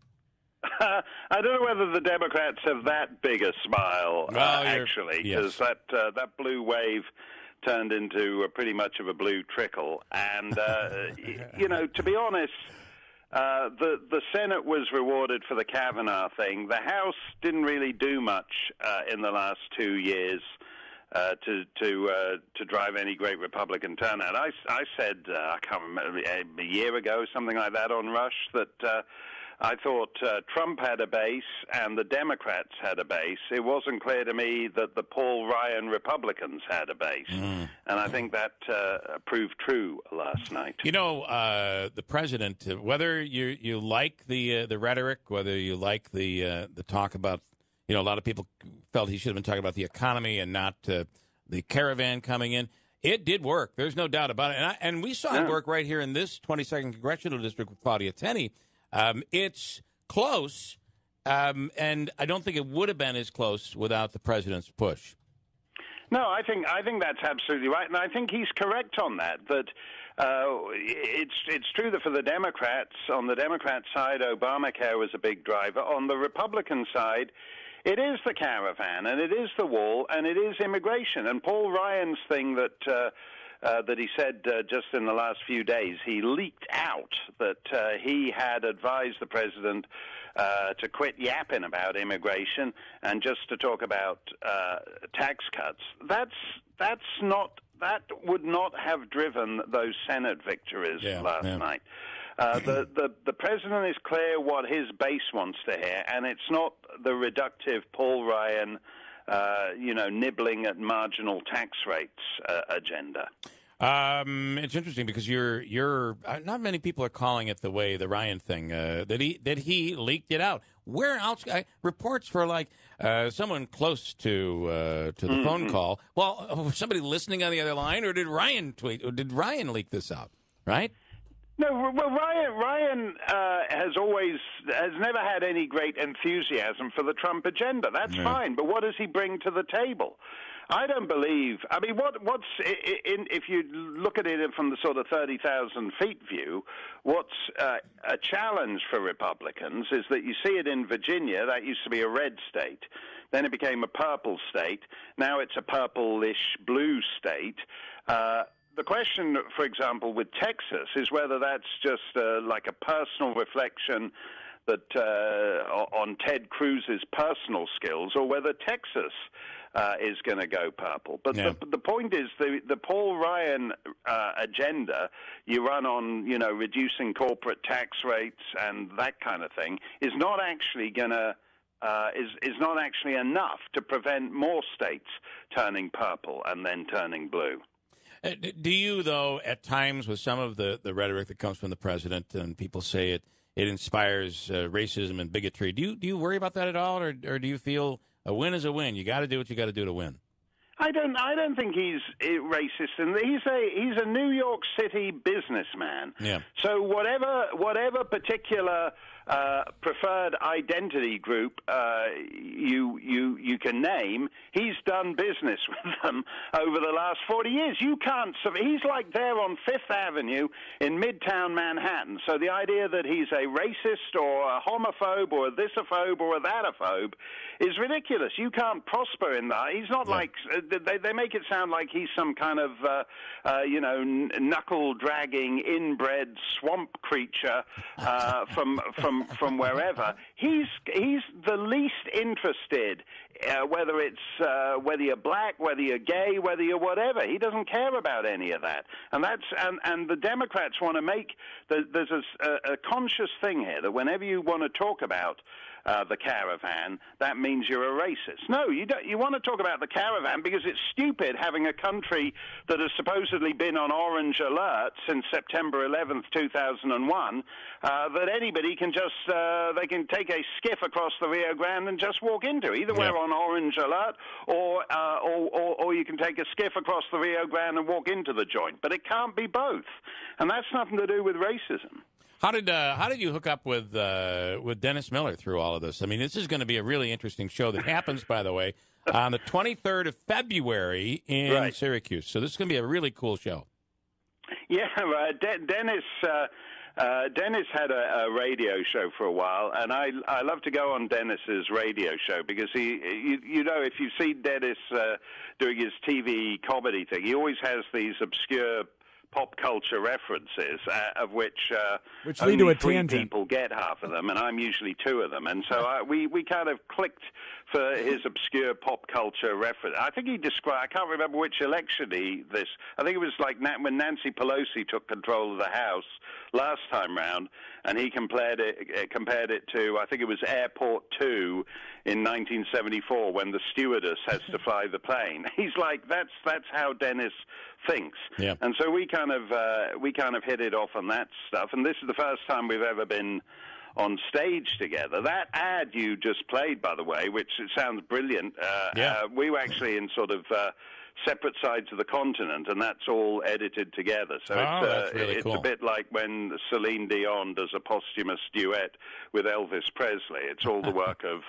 H: I don't know whether the Democrats have that big a smile, actually, because that blue wave turned into pretty much of a blue trickle. And, to be honest, the Senate was rewarded for the Kavanaugh thing. The House didn't really do much in the last 2 years to drive any great Republican turnout. I said, I can't remember, a year ago, something like that on Rush, that I thought Trump had a base and the Democrats had a base. It wasn't clear to me that the Paul Ryan Republicans had a base. And I think that proved true last night.
A: You know, the president, whether you like the rhetoric, whether you like the talk about, a lot of people felt he should have been talking about the economy and not the caravan coming in. It did work. There's no doubt about it. And we saw it work right here in this 22nd Congressional District with Claudia Tenney. It's close, and I don't think it would have been as close without the president's push.
H: No, I think that's absolutely right, and I think he's correct on that. That it's true that for the Democrats, on the Democrat side, Obamacare was a big driver. On the Republican side, it is the caravan, and it is the wall, and it is immigration. And Paul Ryan's thing that he said just in the last few days, he leaked out that he had advised the president to quit yapping about immigration and just to talk about tax cuts. That would not have driven those Senate victories last night. The president is clear what his base wants to hear, and it's not the reductive Paul Ryan nibbling at marginal tax rates agenda.
A: It's interesting because you're not many people are calling it the way the Ryan thing that he leaked it out. Where else? Reports for someone close to the phone call. Well, somebody listening on the other line, or did Ryan tweet? Or did Ryan leak this out? Right?
H: No, well, Ryan has never had any great enthusiasm for the Trump agenda. That's fine, but what does he bring to the table? I don't believe. I mean, if you look at it from the sort of 30,000 feet view, what's a challenge for Republicans is that you see it in Virginia. That used to be a red state. Then it became a purple state. Now it's a purplish blue state. The question, for example, with Texas is whether that's just like a personal reflection that on Ted Cruz's personal skills, or whether Texas is going to go purple. But the point is, the Paul Ryan agenda you run on, reducing corporate tax rates and that kind of thing is not actually going to is not actually enough to prevent more states turning purple and then turning blue.
A: Do you, though, at times with some of the rhetoric that comes from the president, and people say it inspires racism and bigotry, do you worry about that at all, or do you feel a win is a win? You got to do what you got to do to win.
H: I don't think he's racist, and he's a New York City businessman. Yeah. So whatever particular preferred identity group you can name, he's done business with them over the last 40 years. You can't. He's like there on Fifth Avenue in Midtown Manhattan. So the idea that he's a racist or a homophobe or a thisophobe or a thatophobe is ridiculous. You can't prosper in that. He's not like they make it sound like he's some kind of knuckle dragging inbred swamp creature from from wherever. He's the least interested, whether you're black, whether you're gay, whether you're whatever. He doesn't care about any of that. And the Democrats want to make there's a conscious thing here that whenever you want to talk about the caravan, that means you're a racist. No, you don't. You want to talk about the caravan because it's stupid having a country that has supposedly been on orange alert since September 11th, 2001, that anybody can just they can take a skiff across the Rio Grande and just walk into. Either we're on orange alert, or you can take a skiff across the Rio Grande and walk into the joint. But it can't be both, and that's nothing to do with racism.
A: How did you hook up with Dennis Miller through all of this? I mean, this is going to be a really interesting show that happens, by the way, on the 23rd of February in Syracuse. So this is going to be a really cool show.
H: Yeah, Dennis had a radio show for a while, and I love to go on Dennis's radio show because you know, if you see Dennis doing his TV comedy thing, he always has these obscure pop culture references, of which
B: lead to a
H: three
B: tangent.
H: People get half of them, and I'm usually two of them. And so we kind of clicked for his obscure pop culture reference. I think he described, I can't remember which election I think it was like when Nancy Pelosi took control of the House last time round, and he compared it to, I think it was Airport 2 in 1974 when the stewardess has to fly the plane. He's like, that's how Dennis thinks.
A: Yeah.
H: And so we kind of hit it off on that stuff, and this is the first time we've ever been on stage together. That ad you just played, by the way, which it sounds brilliant, we were actually in sort of separate sides of the continent, and that's all edited together. So it's
A: cool.
H: a bit like when Celine Dion does a posthumous duet with Elvis Presley. It's all the work of,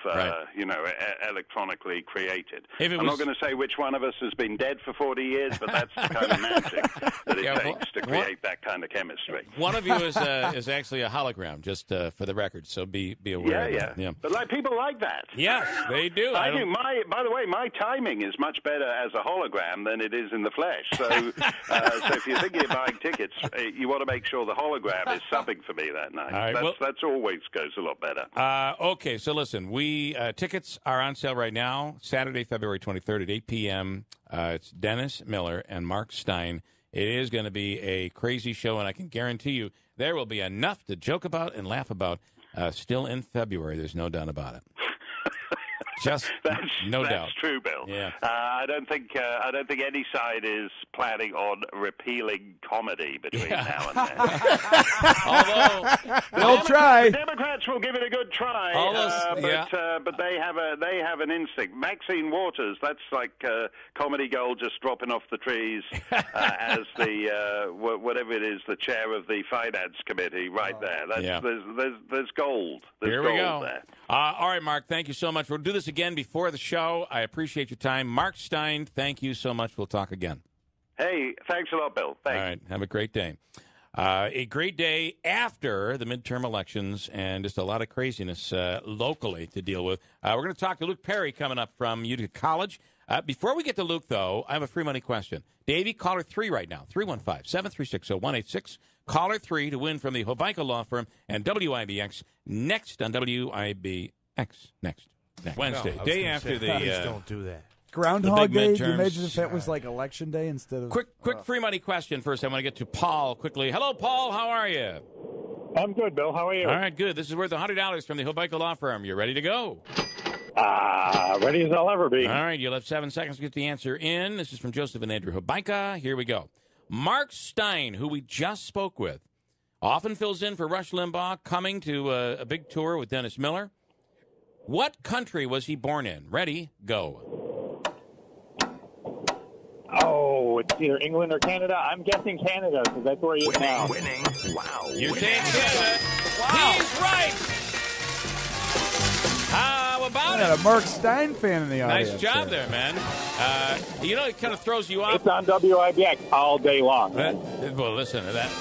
H: electronically created. I'm not going to say which one of us has been dead for 40 years, but that's the kind of magic that it takes to create that kind of chemistry.
A: One of you is actually a hologram, just for the record, so be aware of that.
H: Yeah. But people like that.
A: Yes, they do.
H: I do. By the way, my timing is much better as a hologram than it is in the flesh. So, so if you're thinking of buying tickets, you want to make sure the hologram is subbing for me that night.
A: All right,
H: that's always goes a lot better.
A: Okay, so listen, tickets are on sale right now, Saturday, February 23rd at 8 p.m. It's Dennis Miller and Mark Stein. It is going to be a crazy show, and I can guarantee you there will be enough to joke about and laugh about still in February. There's no doubt about it. That's
H: true, Bill.
A: Yeah.
H: I don't think any side is planning on repealing comedy between now and then.
A: Although
B: they'll try.
H: The Democrats will give it a good try, but they have an instinct. Maxine Waters, that's like comedy gold just dropping off the trees as the whatever it is, the chair of the finance committee, right there. There's gold.
A: Here we go.
H: There.
A: All right, Mark. Thank you so much. We'll do this again before the show. I appreciate your time. Mark Stein, thank you so much. We'll talk again.
H: Hey, thanks a lot, Bill. Thanks.
A: All right, have a great day. A great day after the midterm elections and just a lot of craziness locally to deal with. We're going to talk to Luke Perry coming up from Utica College. Before we get to Luke, though, I have a free money question. Davey, caller 3 right now, 315-736-0186. Caller 3 to win from the Hobica Law Firm and WIBX next on WIBX. Next. Wednesday, day after the...
C: Please don't do that.
B: Groundhog Day? Do you imagine if that was like Election Day instead of...
A: Quick free money question first. I want to get to Paul quickly. Hello, Paul. How are you?
I: I'm good, Bill. How are you?
A: All right, good. This is worth $100 from the Hobica Law Firm. You ready to go?
I: Ready as I'll ever be.
A: All right, you'll have 7 seconds to get the answer in. This is from Joseph and Andrew Hobica. Here we go. Mark Stein, who we just spoke with, often fills in for Rush Limbaugh, coming to a big tour with Dennis Miller. What country was he born in? Ready, go.
I: Oh, it's either England or Canada. I'm guessing Canada because that's where he is now.
J: Winning. Wow.
A: You're saying Canada. Wow. He's right. How about it?
B: A Mark Stein fan in the audience.
A: Nice job there, man. It kind of throws you off.
I: It's on WIBX all day long.
A: Well, listen to that.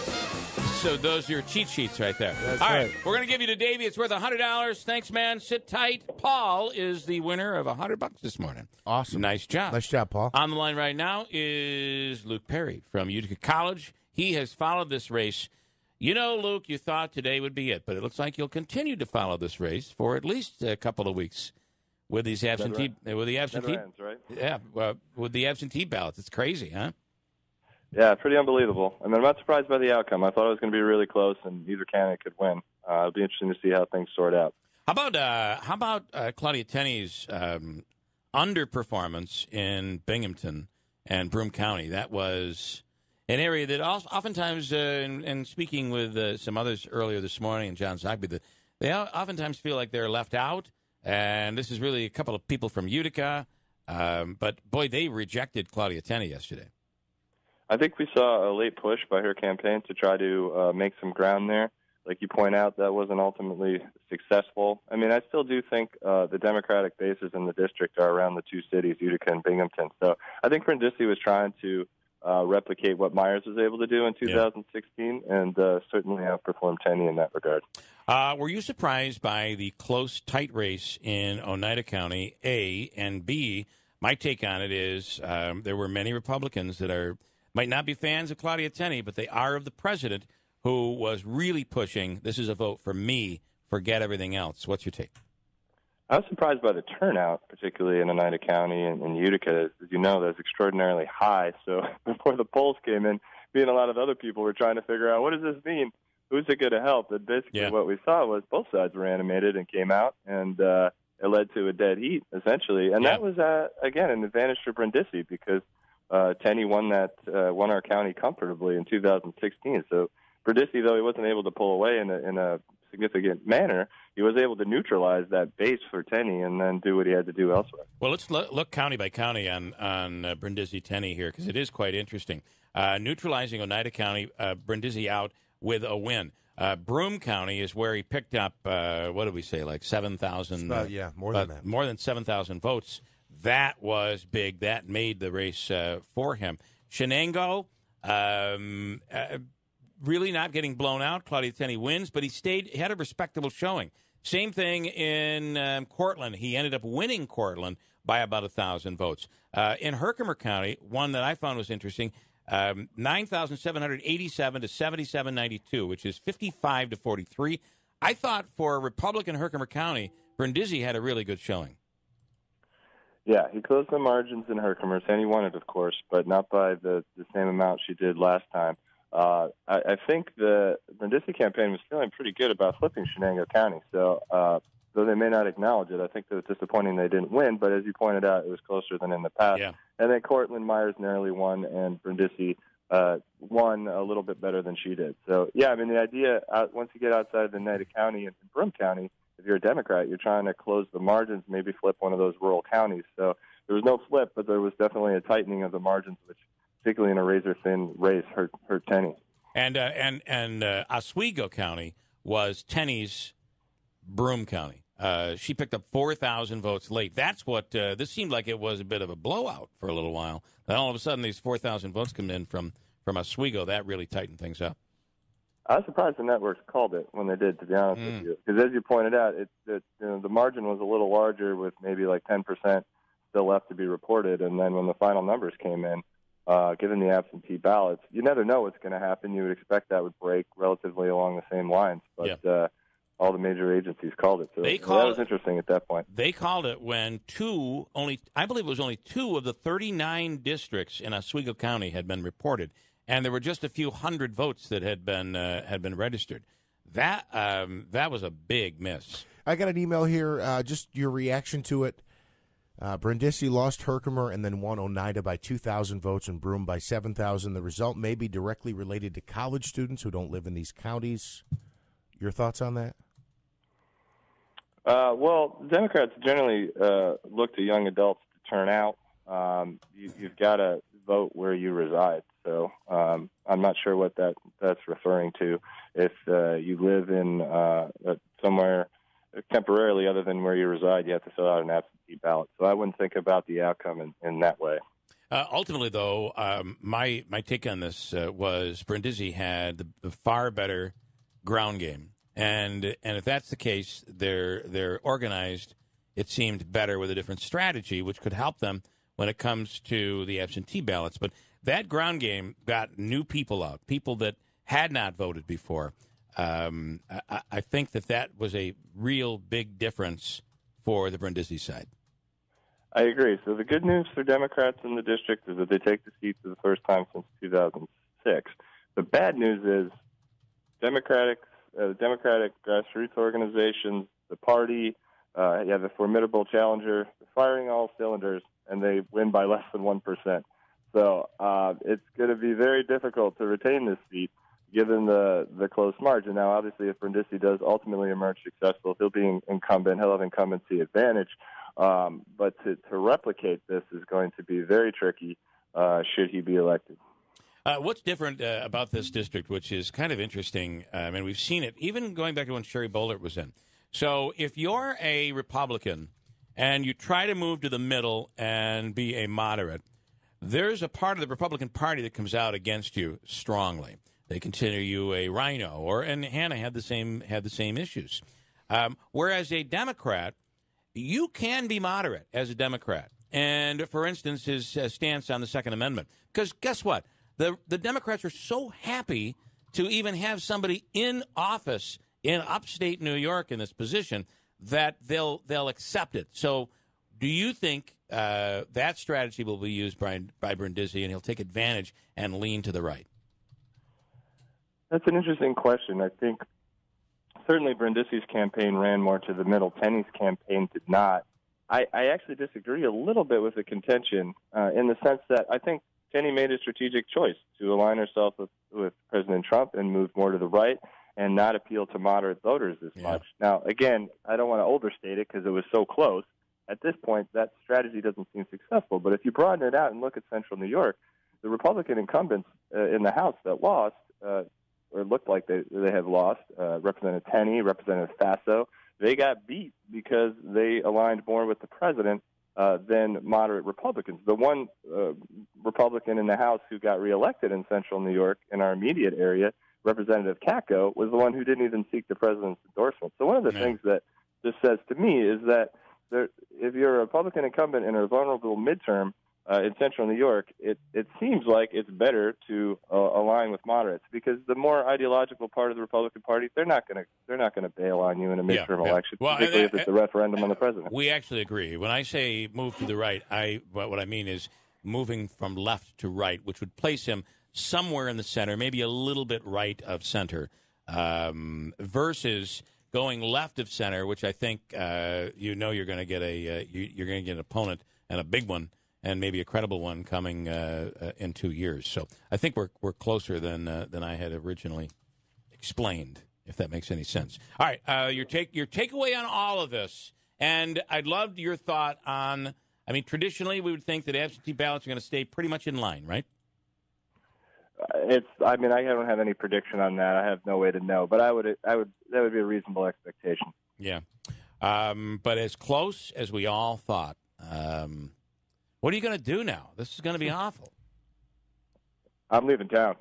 A: So those are your cheat sheets right there.
B: That's
A: all
B: right.
A: right, we're going to give you to Davey. It's worth $100. Thanks, man. Sit tight. Paul is the winner of $100 this morning.
C: Awesome.
A: Nice job.
C: Nice job, Paul.
A: On the line right now is Luke Perry from Utica College. He has followed this race. You know, Luke, you thought today would be it, but it looks like you'll continue to follow this race for at least a couple of weeks with these absentee, with the absentee,
J: ends, right?
A: Yeah, with the absentee ballots. It's crazy, huh?
J: Yeah, pretty unbelievable. I mean, I'm not surprised by the outcome. I thought it was going to be really close, and either candidate could win. It'll be interesting to see how things sort out. How
A: about Claudia Tenney's underperformance in Binghamton and Broome County? That was an area that oftentimes, and speaking with some others earlier this morning, and John Zogby, they oftentimes feel like they're left out. And this is really a couple of people from Utica. But, boy, they rejected Claudia Tenney yesterday.
J: I think we saw a late push by her campaign to try to make some ground there. Like you point out, that wasn't ultimately successful. I mean, I still do think the Democratic bases in the district are around the two cities, Utica and Binghamton. So I think Brindisi was trying to replicate what Myers was able to do in 2016 and certainly outperformed Tenney in that regard.
A: Were you surprised by the close, tight race in Oneida County, A, and B? My take on it is there were many Republicans that might not be fans of Claudia Tenney, but they are of the president, who was really pushing, this is a vote for me, forget everything else. What's your take?
J: I was surprised by the turnout, particularly in Oneida County and Utica. As you know, that's extraordinarily high. So before the polls came in, me and a lot of other people were trying to figure out, what does this mean? Who's it going to help? And basically what we saw was both sides were animated and came out, and it led to a dead heat, essentially. And that was, again, an advantage for Brindisi because Tenney won our county comfortably in 2016. So Brindisi, though he wasn't able to pull away in a significant manner, he was able to neutralize that base for Tenney and then do what he had to do elsewhere.
A: Well, let's look county by county on Brindisi-Tenney here because it is quite interesting. Neutralizing Oneida County, Brindisi out with a win. Broome County is where he picked up, what did we say, like 7,000?
C: More than that.
A: More than 7,000 votes. That was big. That made the race for him. Shenango, really not getting blown out. Claudia Tenney wins, but he had a respectable showing. Same thing in Cortland. He ended up winning Cortland by about 1,000 votes. In Herkimer County, one that I found was interesting, 9,787 to 7,792, which is 55 to 43. I thought for Republican Herkimer County, Brindisi had a really good showing.
J: Yeah, he closed the margins in Herkimer. Tenney won it, of course, but not by the same amount she did last time. I think the Brindisi campaign was feeling pretty good about flipping Shenango County. So, though they may not acknowledge it, I think that it's disappointing they didn't win. But as you pointed out, it was closer than in the past.
A: Yeah.
J: And then Cortland Myers narrowly won, and Brindisi won a little bit better than she did. So, yeah, I mean, the idea, once you get outside of Oneida County and Broome County, if you're a Democrat, you're trying to close the margins, maybe flip one of those rural counties. So there was no flip, but there was definitely a tightening of the margins, which, particularly in a razor-thin race, hurt Tenney.
A: And Oswego County was Tenney's Broome County. She picked up 4,000 votes late. That's what this seemed like. It was a bit of a blowout for a little while. Then all of a sudden, these 4,000 votes come in from Oswego. That really tightened things up.
J: I was surprised the networks called it when they did, to be honest with you. Because as you pointed out, the margin was a little larger with maybe like 10% still left to be reported. And then when the final numbers came in, given the absentee ballots, you never know what's going to happen. You would expect that would break relatively along the same lines. But all the major agencies called it. So that was interesting at that point.
A: They called it when I believe it was only 2 of the 39 districts in Oswego County had been reported. And there were just a few hundred votes that had been registered. That was a big miss.
C: I got an email here. Just your reaction to it. Brindisi lost Herkimer and then won Oneida by 2,000 votes and Broome by 7,000. The result may be directly related to college students who don't live in these counties. Your thoughts on that?
J: Well, Democrats generally look to young adults to turn out. You've got to vote where you reside. So I'm not sure what that's referring to. If you live in somewhere temporarily other than where you reside, you have to fill out an absentee ballot. So I wouldn't think about the outcome in that way.
A: Ultimately, though, my take on this was Brindisi had the far better ground game. And if that's the case, they're organized, it seemed, better with a different strategy, which could help them when it comes to the absentee ballots. But that ground game got new people out, people that had not voted before. I think that was a real big difference for the Brindisi side.
J: I agree. So the good news for Democrats in the district is that they take the seat for the first time since 2006. The bad news is Democratic grassroots organizations, the party, you have a formidable challenger, firing all cylinders, and they win by less than 1%. So it's going to be very difficult to retain this seat given the close margin. Now, obviously, if Brindisi does ultimately emerge successful, he'll be incumbent. He'll have incumbency advantage. But to replicate this is going to be very tricky should he be elected.
A: What's different about this district, which is kind of interesting, and we've seen it even going back to when Sherry Bollert was in. So if you're a Republican and you try to move to the middle and be a moderate, there's a part of the Republican Party that comes out against you strongly. They consider you a rhino, and Hannah had the same issues. Whereas a Democrat, you can be moderate as a Democrat. And, for instance, his stance on the Second Amendment. Because guess what? The Democrats are so happy to even have somebody in office in upstate New York in this position that they'll accept it. So do you think that strategy will be used by Brindisi and he'll take advantage and lean to the right?
J: That's an interesting question. I think certainly Brindisi's campaign ran more to the middle. Tenney's campaign did not. I actually disagree a little bit with the contention in the sense that I think Tenney made a strategic choice to align herself with President Trump and move more to the right and not appeal to moderate voters as much. Now, again, I don't want to overstate it because it was so close. At this point, that strategy doesn't seem successful. But if you broaden it out and look at central New York, the Republican incumbents in the House that lost, or looked like they have lost, Representative Tenney, Representative Faso, they got beat because they aligned more with the president than moderate Republicans. The one Republican in the House who got reelected in central New York in our immediate area, Representative Katko, was the one who didn't even seek the president's endorsement. So one of the things that this says to me is that if you're a Republican incumbent in a vulnerable midterm in central New York, it seems like it's better to align with moderates because the more ideological part of the Republican Party, they're not going to bail on you in a midterm election, particularly if it's a referendum on the president.
A: We actually agree. When I say move to the right, what I mean is moving from left to right, which would place him somewhere in the center, maybe a little bit right of center, versus going left of center, which I think you're going to get you're going to get an opponent and a big one. And maybe a credible one coming in 2 years. So I think we're closer than I had originally explained, if that makes any sense. All right, your takeaway on all of this, and I'd love your thought on. I mean, traditionally we would think that absentee ballots are going to stay pretty much in line, right?
J: I don't have any prediction on that. I have no way to know, but that would be a reasonable expectation.
A: Yeah, but as close as we all thought. What are you going to do now? This is going to be awful.
J: I'm leaving town.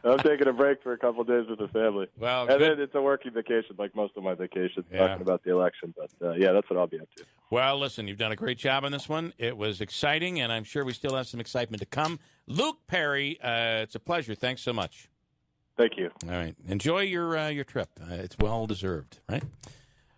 J: I'm taking a break for a couple of days with the family.
A: Well,
J: and then it's a working vacation, like most of my vacations, talking about the election. But, that's what I'll be up to.
A: Well, listen, you've done a great job on this one. It was exciting, and I'm sure we still have some excitement to come. Luke Perry, it's a pleasure. Thanks so much.
J: Thank you.
A: All right. Enjoy your trip. It's well-deserved, right?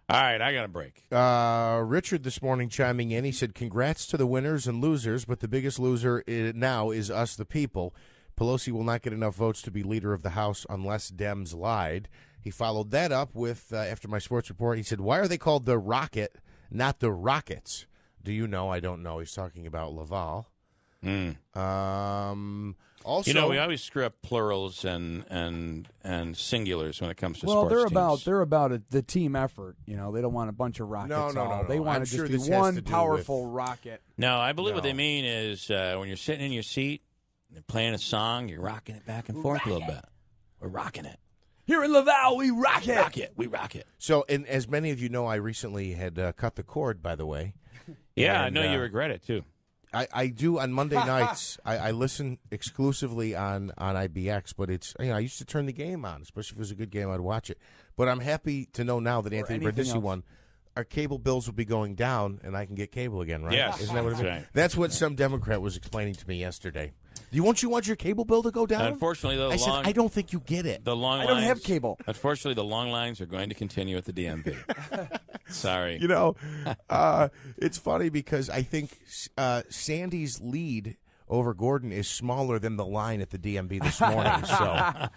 A: All right, I got a break.
C: Richard this morning chiming in, he said, congrats to the winners and losers, but the biggest loser now is us, the people. Pelosi will not get enough votes to be leader of the House unless Dems lied. He followed that up with, after my sports report, he said, why are they called the Rocket, not the Rockets? Do you know? I don't know. He's talking about Laval. Also,
A: we always screw up plurals and singulars when it comes to
B: sports
A: teams.
B: They're about the team effort. They don't want a bunch of rockets.
C: No.
B: They want to just be one powerful rocket.
A: No, I believe what they mean is when you're sitting in your seat, and they're playing a song, you're rocking it back and forth a little bit. We're rocking it.
B: Here in Laval, we rock it.
A: We rock it.
C: So, and as many of you know, I recently had cut the cord, by the way.
A: Yeah, and, I know you regret it, too.
C: I do on Monday nights. I listen exclusively on IBX, but it's I used to turn the game on, especially if it was a good game. I'd watch it. But I'm happy to know now that Anthony Brindisi won. Our cable bills will be going down, and I can get cable again, right?
A: Yes,
C: isn't that what it is?
A: Right.
C: That's what some Democrat was explaining to me yesterday. Won't you want your cable bill to go down?
A: Unfortunately,
C: I said, I don't think you get it.
B: I don't have cable.
A: Unfortunately, the long lines are going to continue at the DMV. Sorry.
C: It's funny because I think Sandy's lead over Gordon is smaller than the line at the DMV this morning. So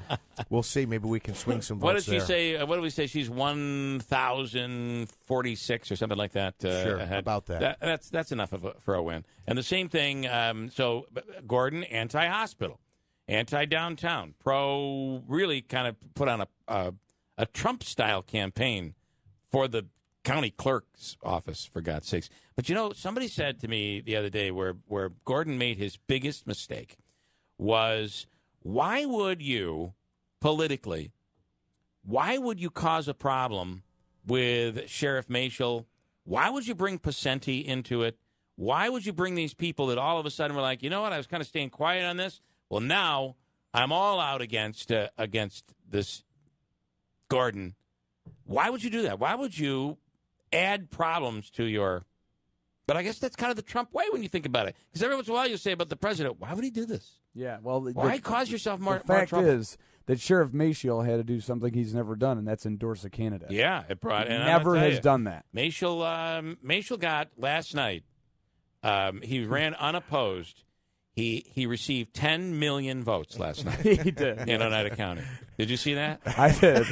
C: we'll see. Maybe we can swing some votes.
A: What did she say? What did we say? She's 1,046 or something like that.
C: Sure,
A: ahead.
C: about that.
A: That's enough for a win. And the same thing. So Gordon, anti-hospital, anti-downtown, pro. Really kind of put on a Trump-style campaign for the county clerk's office, for God's sakes. But, somebody said to me the other day where Gordon made his biggest mistake was, why would you cause a problem with Sheriff Mashel? Why would you bring Pacenti into it? Why would you bring these people that all of a sudden were like, you know what, I was kind of staying quiet on this? Well, now I'm all out against this Gordon. Why would you do that? Why would you add problems to your... But I guess that's kind of the Trump way when you think about it. Because every once in a while you say about the president, why would he do this?
B: Yeah, well...
A: Why cause yourself more trouble?
B: The fact is that Sheriff Mashel had to do something he's never done, and that's endorse a candidate.
A: Yeah, it brought...
B: He never has done that.
A: Mashel got, last night, he ran unopposed. He received 10 million votes last night.
B: He did.
A: In Oneida County. Did you see that?
B: I did.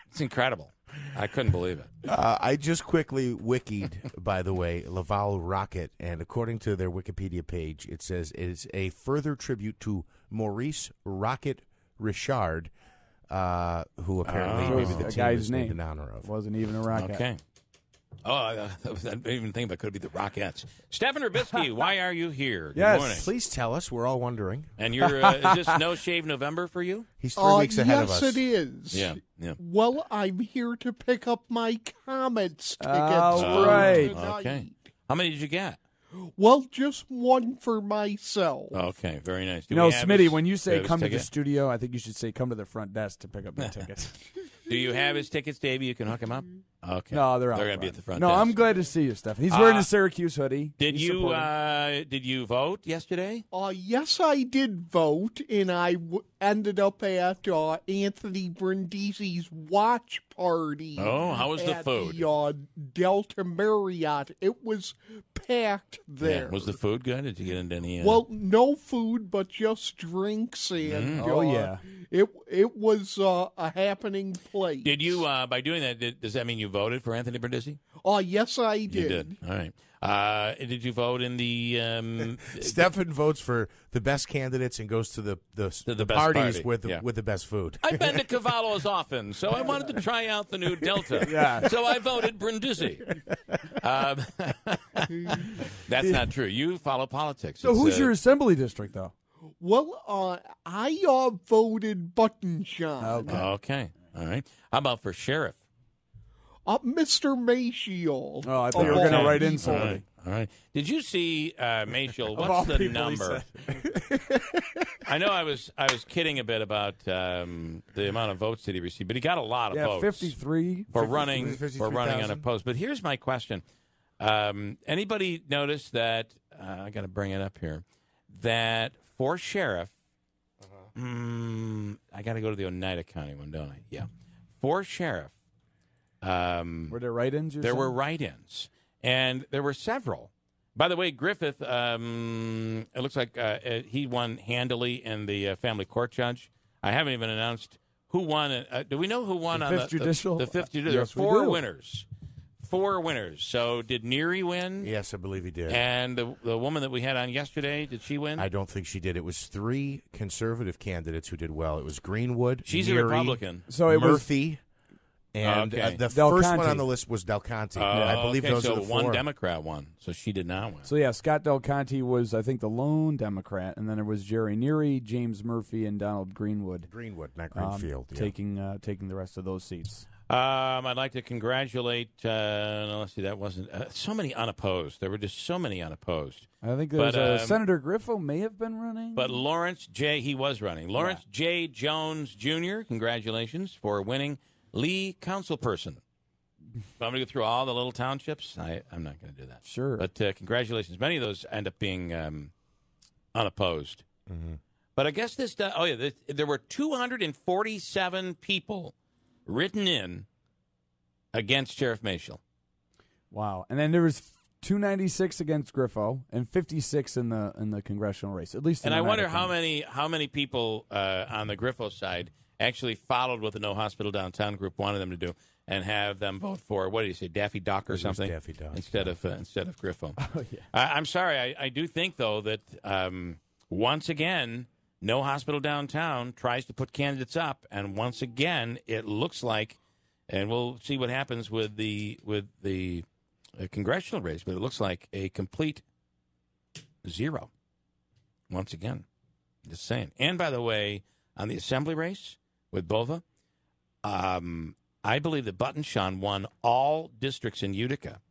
A: It's incredible. I couldn't believe it.
C: I just quickly wikied, by the way, Laval Rocket, and according to their Wikipedia page, it says it is a further tribute to Maurice Rocket Richard, who apparently maybe the team is named in honor of.
B: Wasn't even a Rocket.
A: Okay. Oh, I didn't even think about it. Could be the Rockettes. Stephen Rubisky, why are you here?
B: Yes.
A: Good morning.
C: Please tell us. We're all wondering.
A: And you're is this No Shave November for you?
C: He's 3 weeks ahead of us.
K: Yes, it is.
A: Yeah.
K: Well, I'm here to pick up my Comets tickets.
B: All right.
A: Okay. How many did you get?
K: Well, just one for myself.
A: Okay, very nice.
B: Smitty, when you say come to the studio, I think you should say come to the front desk to pick up your tickets.
A: Do you have his tickets, Davey? You can hook him up? Okay.
B: No, they're out.
A: They're going to be at the front
B: No,
A: desk.
B: I'm glad to see you, Stephen. He's wearing a Syracuse hoodie.
A: Did you vote yesterday?
K: Yes, I did vote, and I ended up at Anthony Brindisi's watch party.
A: Oh, how was the food?
K: The Delta Marriott. It was packed there.
A: Yeah. Was the food good? Did you get into any?
K: Well, no food, but just drinks, and
B: yeah.
K: It was a happening place.
A: Did you, by doing that, does that mean you voted for Anthony Brindisi?
K: Oh, yes, I did.
A: You did. All right. Did you vote in the...
C: Stephen votes for the best candidates and goes to the best parties with the best food.
A: I've been to Cavallo's often, so I wanted to try out the new Delta.
B: Yeah.
A: So I voted Brindisi. That's not true. You follow politics.
B: So who's your assembly district, though?
K: Well, I voted Buttonshine.
A: Okay. All right. How about for sheriff?
K: Mr. Mashel.
B: Oh, I thought you were going to write in somebody.
A: All right. Did you see Mashel? What's the number? I know I was kidding a bit about the amount of votes that he received, but he got a lot of votes.
B: 53
A: for running unopposed. But here's my question: anybody notice that? I got to bring it up here. That for sheriff, I got to go to the Oneida County one, don't I? Yeah. For sheriff.
B: Were there write-ins?
A: There were write-ins, and there were several. By the way, Griffith, it looks like he won handily in the family court judge. I haven't even announced who won. Do we know who won
B: the
A: on
B: Fifth Judicial?
A: The Fifth Judicial.
B: Yes,
A: there were four winners. 4 winners. So did Neary win?
C: Yes, I believe he did.
A: And the woman that we had on yesterday, did she win?
C: I don't think she did. It was 3 conservative candidates who did well. It was Greenwood,
A: she's
C: Neary,
A: a Republican.
B: So it
C: Murphy. And the first one on the list was Del Conte. I believe those are the 4.
A: One Democrat won, so she did not win.
B: So, yeah, Scott Del Conte was, I think, the lone Democrat, and then there was Jerry Neary, James Murphy, and Donald Greenwood.
C: Greenwood, not Greenfield.
B: Taking the rest of those seats.
A: I'd like to congratulate, let's see, that wasn't, so many unopposed. There were just so many unopposed.
B: I think there was Senator Griffo may have been running.
A: But Lawrence J., he was running. Lawrence J. Jones, Jr., congratulations for winning Lee councilperson. I'm going to go through all the little townships. I'm not going to do that.
B: Sure.
A: But congratulations. Many of those end up being unopposed.
C: Mm-hmm.
A: But I guess there were 247 people written in against Sheriff Mashel.
B: Wow. And then there was 296 against Griffo and 56 in the congressional race, at least.
A: And I wonder how many people on the Griffo side actually followed what the No Hospital Downtown group wanted them to do and have them vote for, what did you say, Daffy Duck or something?
C: Daffy Duck.
A: Instead of Griffo.
B: Oh, yeah.
A: I'm sorry. I do think, though, that once again, No Hospital Downtown tries to put candidates up, and once again, it looks like, and we'll see what happens with the congressional race, but it looks like a complete zero. Once again, just saying. And by the way, on the assembly race with Bova, I believe that Button Sean won all districts in Utica.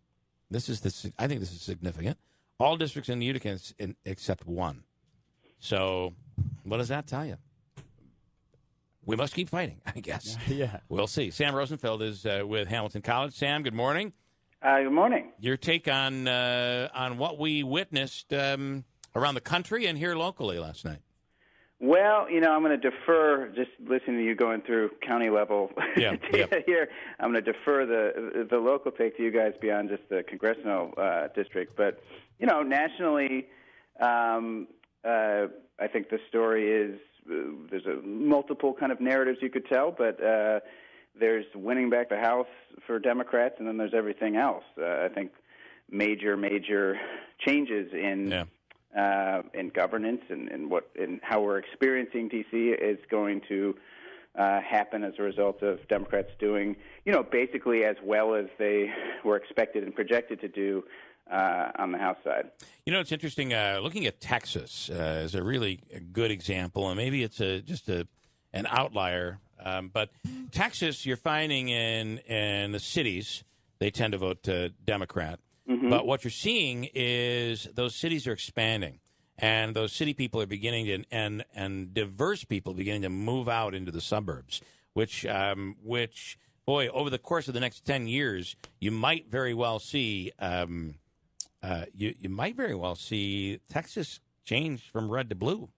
A: I think this is significant. All districts in Utica except one. So, what does that tell you? We must keep fighting, I guess.
B: Yeah.
A: We'll see. Sam Rosenfeld is with Hamilton College. Sam, good morning.
L: Good morning.
A: Your take on what we witnessed around the country and here locally last night.
L: Well, I'm going to defer, just listening to you going through county level data here, I'm going to defer the local take to you guys beyond just the congressional district. But, nationally, I think the story is there's multiple kind of narratives you could tell, but there's winning back the House for Democrats, and then there's everything else. I think major changes in governance and how we're experiencing D.C. is going to happen as a result of Democrats doing, basically as well as they were expected and projected to do on the House side.
A: It's interesting. Looking at Texas is a really good example, and maybe it's just an outlier. But Texas, you're finding in the cities, they tend to vote Democrat. Mm-hmm. But what you're seeing is those cities are expanding, and those city people are beginning to, and diverse people beginning to move out into the suburbs, which boy, over the course of the next 10 years, you might very well see you might very well see Texas change from red to blue.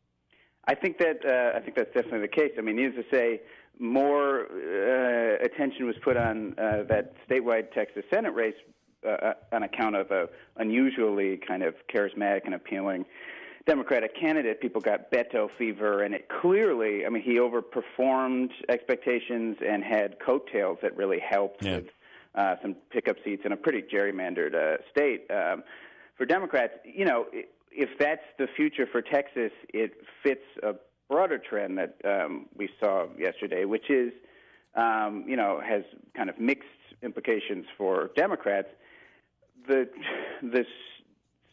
L: I think that's definitely the case. I mean, needless to say, more attention was put on that statewide Texas Senate race on account of a unusually kind of charismatic and appealing Democratic candidate. People got Beto fever, and it clearly, he overperformed expectations and had coattails that really helped with some pickup seats in a pretty gerrymandered state. For Democrats, if that's the future for Texas, it fits a broader trend that we saw yesterday, which is, has kind of mixed implications for Democrats. The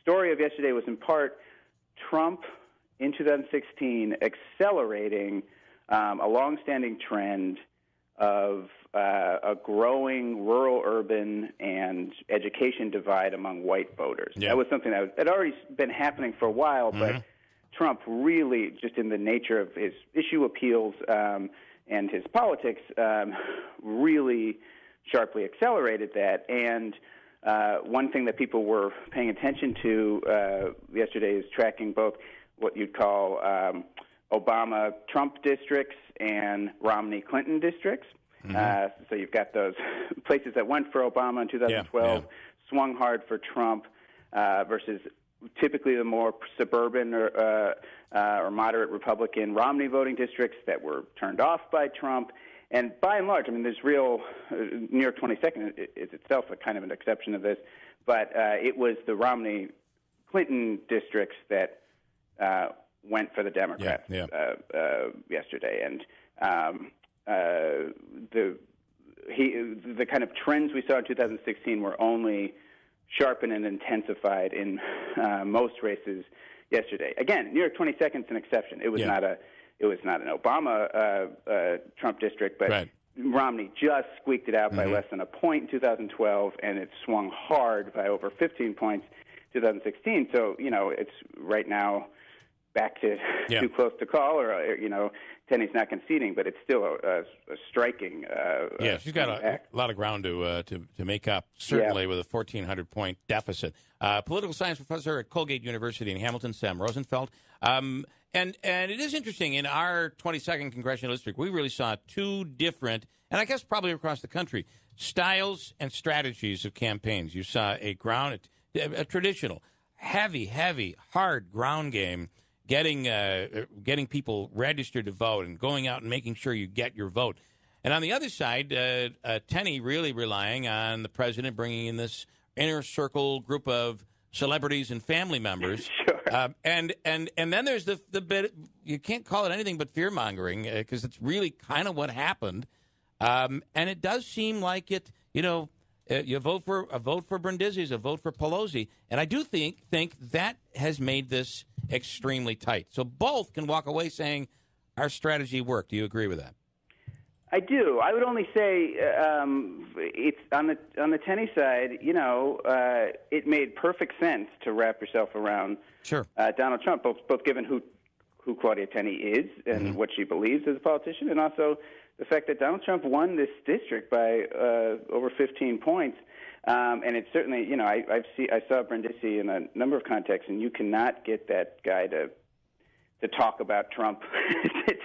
L: story of yesterday was in part Trump in 2016 accelerating a longstanding trend of a growing rural-urban and education divide among white voters. Yeah. That was something that had already been happening for a while, but Trump really, just in the nature of his issue appeals and his politics, really sharply accelerated that. And one thing that people were paying attention to yesterday is tracking both what you'd call Obama-Trump districts and Romney-Clinton districts. So you've got those places that went for Obama in 2012, swung hard for Trump, versus typically the more suburban or moderate Republican Romney voting districts that were turned off by Trump. And by and large, there's real New York 22nd is itself a kind of an exception of this, but it was the Romney-Clinton districts that went for the Democrats yesterday. And the kind of trends we saw in 2016 were only sharpened and intensified in most races yesterday. Again, New York 22nd is an exception. It was not an Obama Trump district, but Romney just squeaked it out by less than a point in 2012, and it swung hard by over 15 points in 2016. So, it's right now back to too close to call, or, Tenney's not conceding, but it's still a striking.
A: She's got a lot of ground to make up, certainly with a 1,400-point deficit. Political science professor at Colgate University in Hamilton, Sam Rosenfeld. And it is interesting. In our 22nd congressional district, we really saw two different, and I guess probably across the country, styles and strategies of campaigns. You saw a traditional, heavy, hard ground game, getting people registered to vote and going out and making sure you get your vote. And on the other side, Tenney really relying on the president bringing in this inner circle group of celebrities and family members.
L: Sure.
A: And then there's the bit, you can't call it anything but fear-mongering because it's really kind of what happened. And it does seem like it, you vote for Brindisi's, a vote for Pelosi. And I do think that has made this extremely tight. So both can walk away saying our strategy worked. Do you agree with that?
L: I do. I would only say it's on the Tenney side. It made perfect sense to wrap yourself around Donald Trump, both given who Claudia Tenney is and what she believes as a politician, and also the fact that Donald Trump won this district by over 15 points. And it's certainly, I saw Brindisi in a number of contexts, and you cannot get that guy to talk about Trump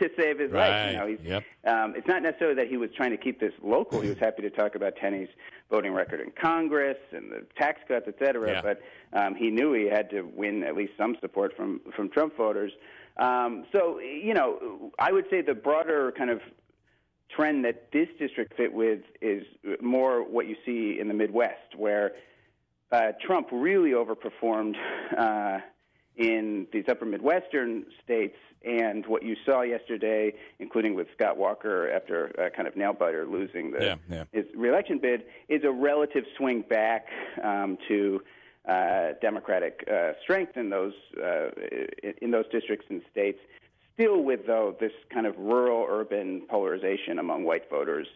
L: to save his life. It's not necessarily that he was trying to keep this local. He was happy to talk about Tenney's voting record in Congress and the tax cuts, et cetera. But he knew he had to win at least some support from Trump voters. So, I would say the broader kind of trend that this district fit with is more what you see in the Midwest, where Trump really overperformed in these upper Midwestern states, and what you saw yesterday, including with Scott Walker after a kind of nail-biter losing his reelection bid, is a relative swing back to Democratic strength in those districts and states, still with, though, this kind of rural-urban polarization among white voters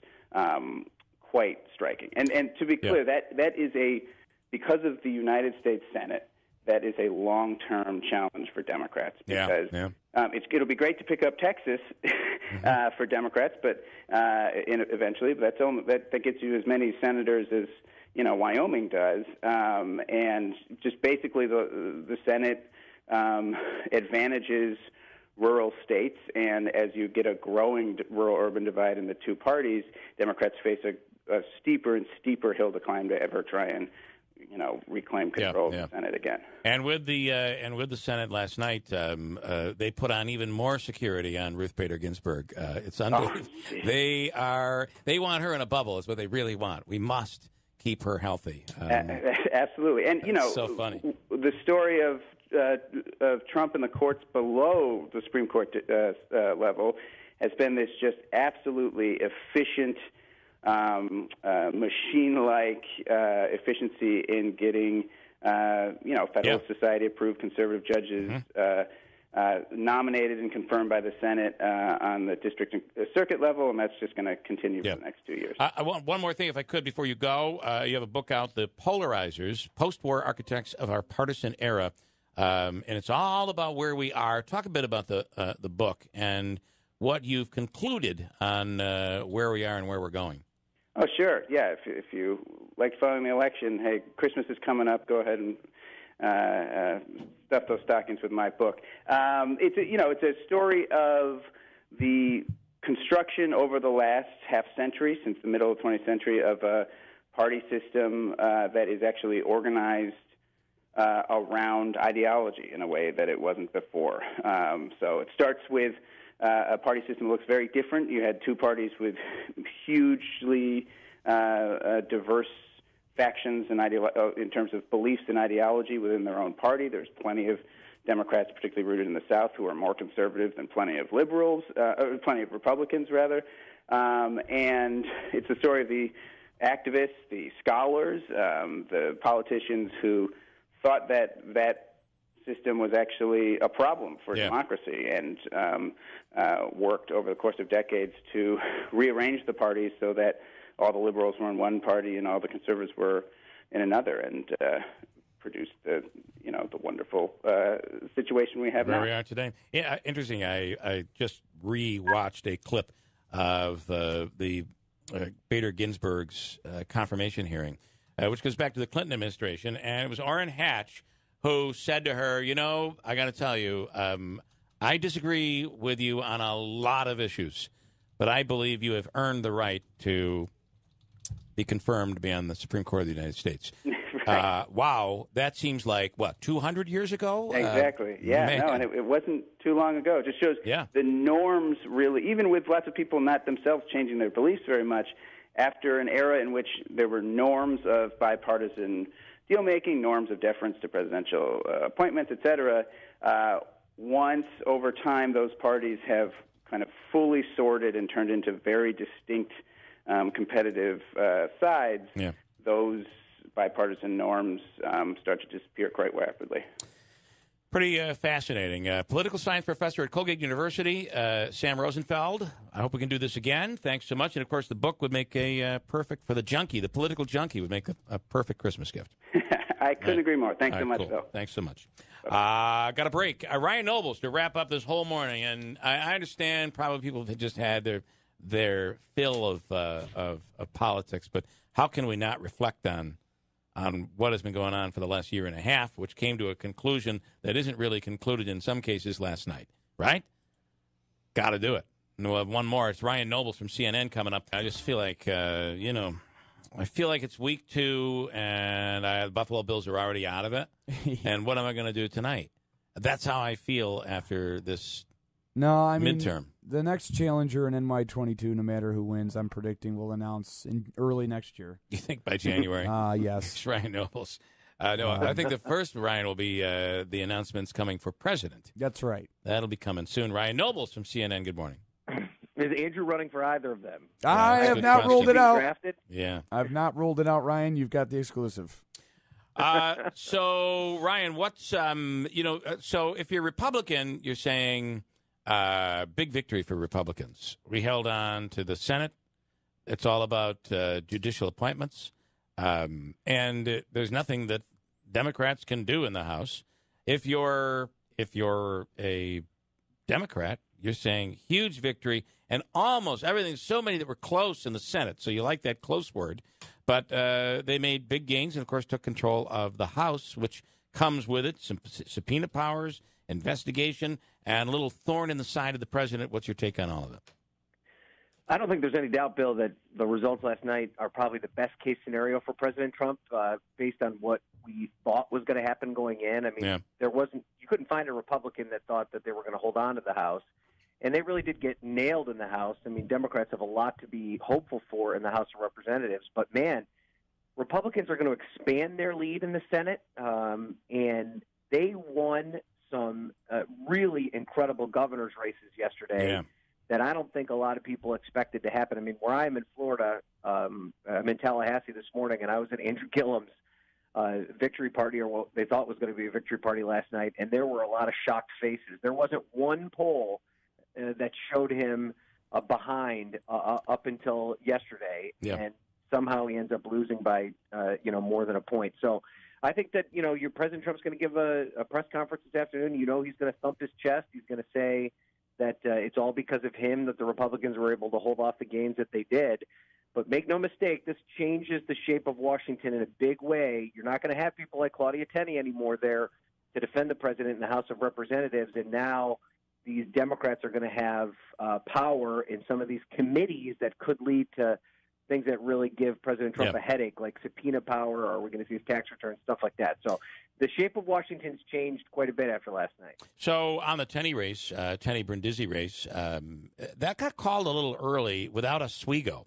L: quite striking. And to be clear, that is because of the United States Senate, that is a long-term challenge for Democrats because it'll be great to pick up Texas for Democrats, but eventually, but that gets you as many senators as Wyoming does, and just basically the Senate advantages rural states, and as you get a growing rural-urban divide in the two parties, Democrats face a steeper and steeper hill to climb to ever try and reclaim control of the Senate again. And with
A: the Senate last night, they put on even more security on Ruth Bader Ginsburg. It's unbelievable. They want her in a bubble. Is what they really want. We must keep her healthy.
L: Absolutely, and
A: so funny.
L: The story of Trump in the courts below the Supreme Court level has been this just absolutely efficient, machine-like efficiency in getting, Federalist Society-approved conservative judges nominated and confirmed by the Senate on the district and circuit level, and that's just going to continue for the next 2 years.
A: I want one more thing, if I could, before you go. You have a book out, The Polarizers, Post-War Architects of Our Partisan Era, and it's all about where we are. Talk a bit about the book and what you've concluded on where we are and where we're going.
L: Oh, sure. Yeah, if you like following the election, hey, Christmas is coming up. Go ahead and stuff those stockings with my book. It's a story of the construction over the last half century, since the middle of the 20th century, of a party system that is actually organized around ideology in a way that it wasn't before. So it starts with a party system that looks very different. You had two parties with hugely diverse factions in terms of beliefs and ideology within their own party. There's plenty of Democrats, particularly rooted in the South, who are more conservative than plenty of liberals, plenty of Republicans, rather. And it's the story of the activists, the scholars, the politicians who thought that system was actually a problem for democracy, and worked over the course of decades to rearrange the parties so that all the liberals were in one party and all the conservatives were in another, and produced the wonderful situation we have now.
A: Where we are today. Yeah, interesting. I just re-watched a clip of the Bader Ginsburg's confirmation hearing, which goes back to the Clinton administration, and it was Orrin Hatch who said to her, I got to tell you, I disagree with you on a lot of issues, but I believe you have earned the right to be confirmed to be on the Supreme Court of the United States.
L: Right.
A: Wow, that seems like, 200 years ago?
L: Exactly. And it wasn't too long ago. It just shows the norms really, even with lots of people not themselves changing their beliefs very much, after an era in which there were norms of bipartisan deal-making, norms of deference to presidential appointments, et cetera, once over time those parties have kind of fully sorted and turned into very distinct competitive sides, those bipartisan norms start to disappear quite rapidly.
A: Pretty fascinating. Political science professor at Colgate University, Sam Rosenfeld. I hope we can do this again. Thanks so much. And, of course, the book would make a perfect, for the junkie, the political junkie, would make a perfect Christmas gift.
L: I couldn't agree more. Thanks so much,
A: cool.
L: Phil.
A: Thanks so much. Got a break. Ryan Nobles to wrap up this whole morning. And I understand probably people have just had their fill of politics, but how can we not reflect on what has been going on for the last year and a half, which came to a conclusion that isn't really concluded in some cases last night, right? Got to do it. And we'll have one more. It's Ryan Nobles from CNN coming up. I just feel like, I feel like it's week 2, and the Buffalo Bills are already out of it. And what am I going to do tonight? That's how I feel after this midterm.
B: The next challenger in NY22, no matter who wins, I'm predicting will announce in early next year.
A: You think by January?
B: Yes.
A: It's Ryan Nobles. No, I think the first, Ryan, will be the announcements coming for president.
B: That's right.
A: That'll be coming soon. Ryan Nobles from CNN, good morning.
M: Is Andrew running for either of them?
B: I have not ruled it out.
M: Drafted?
A: Yeah.
B: I've not ruled it out, Ryan. You've got the exclusive.
A: So, Ryan, what's, so if you're Republican, you're saying big victory for Republicans. We held on to the Senate. It's all about judicial appointments. And there's nothing that Democrats can do in the House. If you're a Democrat, you're saying huge victory and almost everything. So many that were close in the Senate. So you like that close word. But they made big gains and, of course, took control of the House, which comes with it some subpoena powers, investigation, and a little thorn in the side of the president. What's your take on all of it?
M: I don't think there's any doubt, Bill, that the results last night are probably the best case scenario for President Trump based on what we thought was going to happen going in. I mean, you couldn't find a Republican that thought that they were going to hold on to the House. And they really did get nailed in the House. I mean, Democrats have a lot to be hopeful for in the House of Representatives. But, man, Republicans are going to expand their lead in the Senate. And they won some really incredible governor's races yesterday that I don't think a lot of people expected to happen. I mean, where I am in Florida, I'm in Tallahassee this morning, and I was at Andrew Gillum's victory party, or what they thought was going to be a victory party last night, and there were a lot of shocked faces. There wasn't one poll that showed him behind up until yesterday, and somehow he ends up losing by more than a point. So I think that your President Trump's going to give a press conference this afternoon. He's going to thump his chest. He's going to say that it's all because of him that the Republicans were able to hold off the gains that they did. But make no mistake, this changes the shape of Washington in a big way. You're not going to have people like Claudia Tenney anymore there to defend the president in the House of Representatives, and now these Democrats are going to have power in some of these committees that could lead to things that really give President Trump a headache, like subpoena power, or we're going to see his tax returns, stuff like that. So the shape of Washington's changed quite a bit after last night.
A: So on the Tenney race, Tenney-Brindisi race, that got called a little early without Oswego.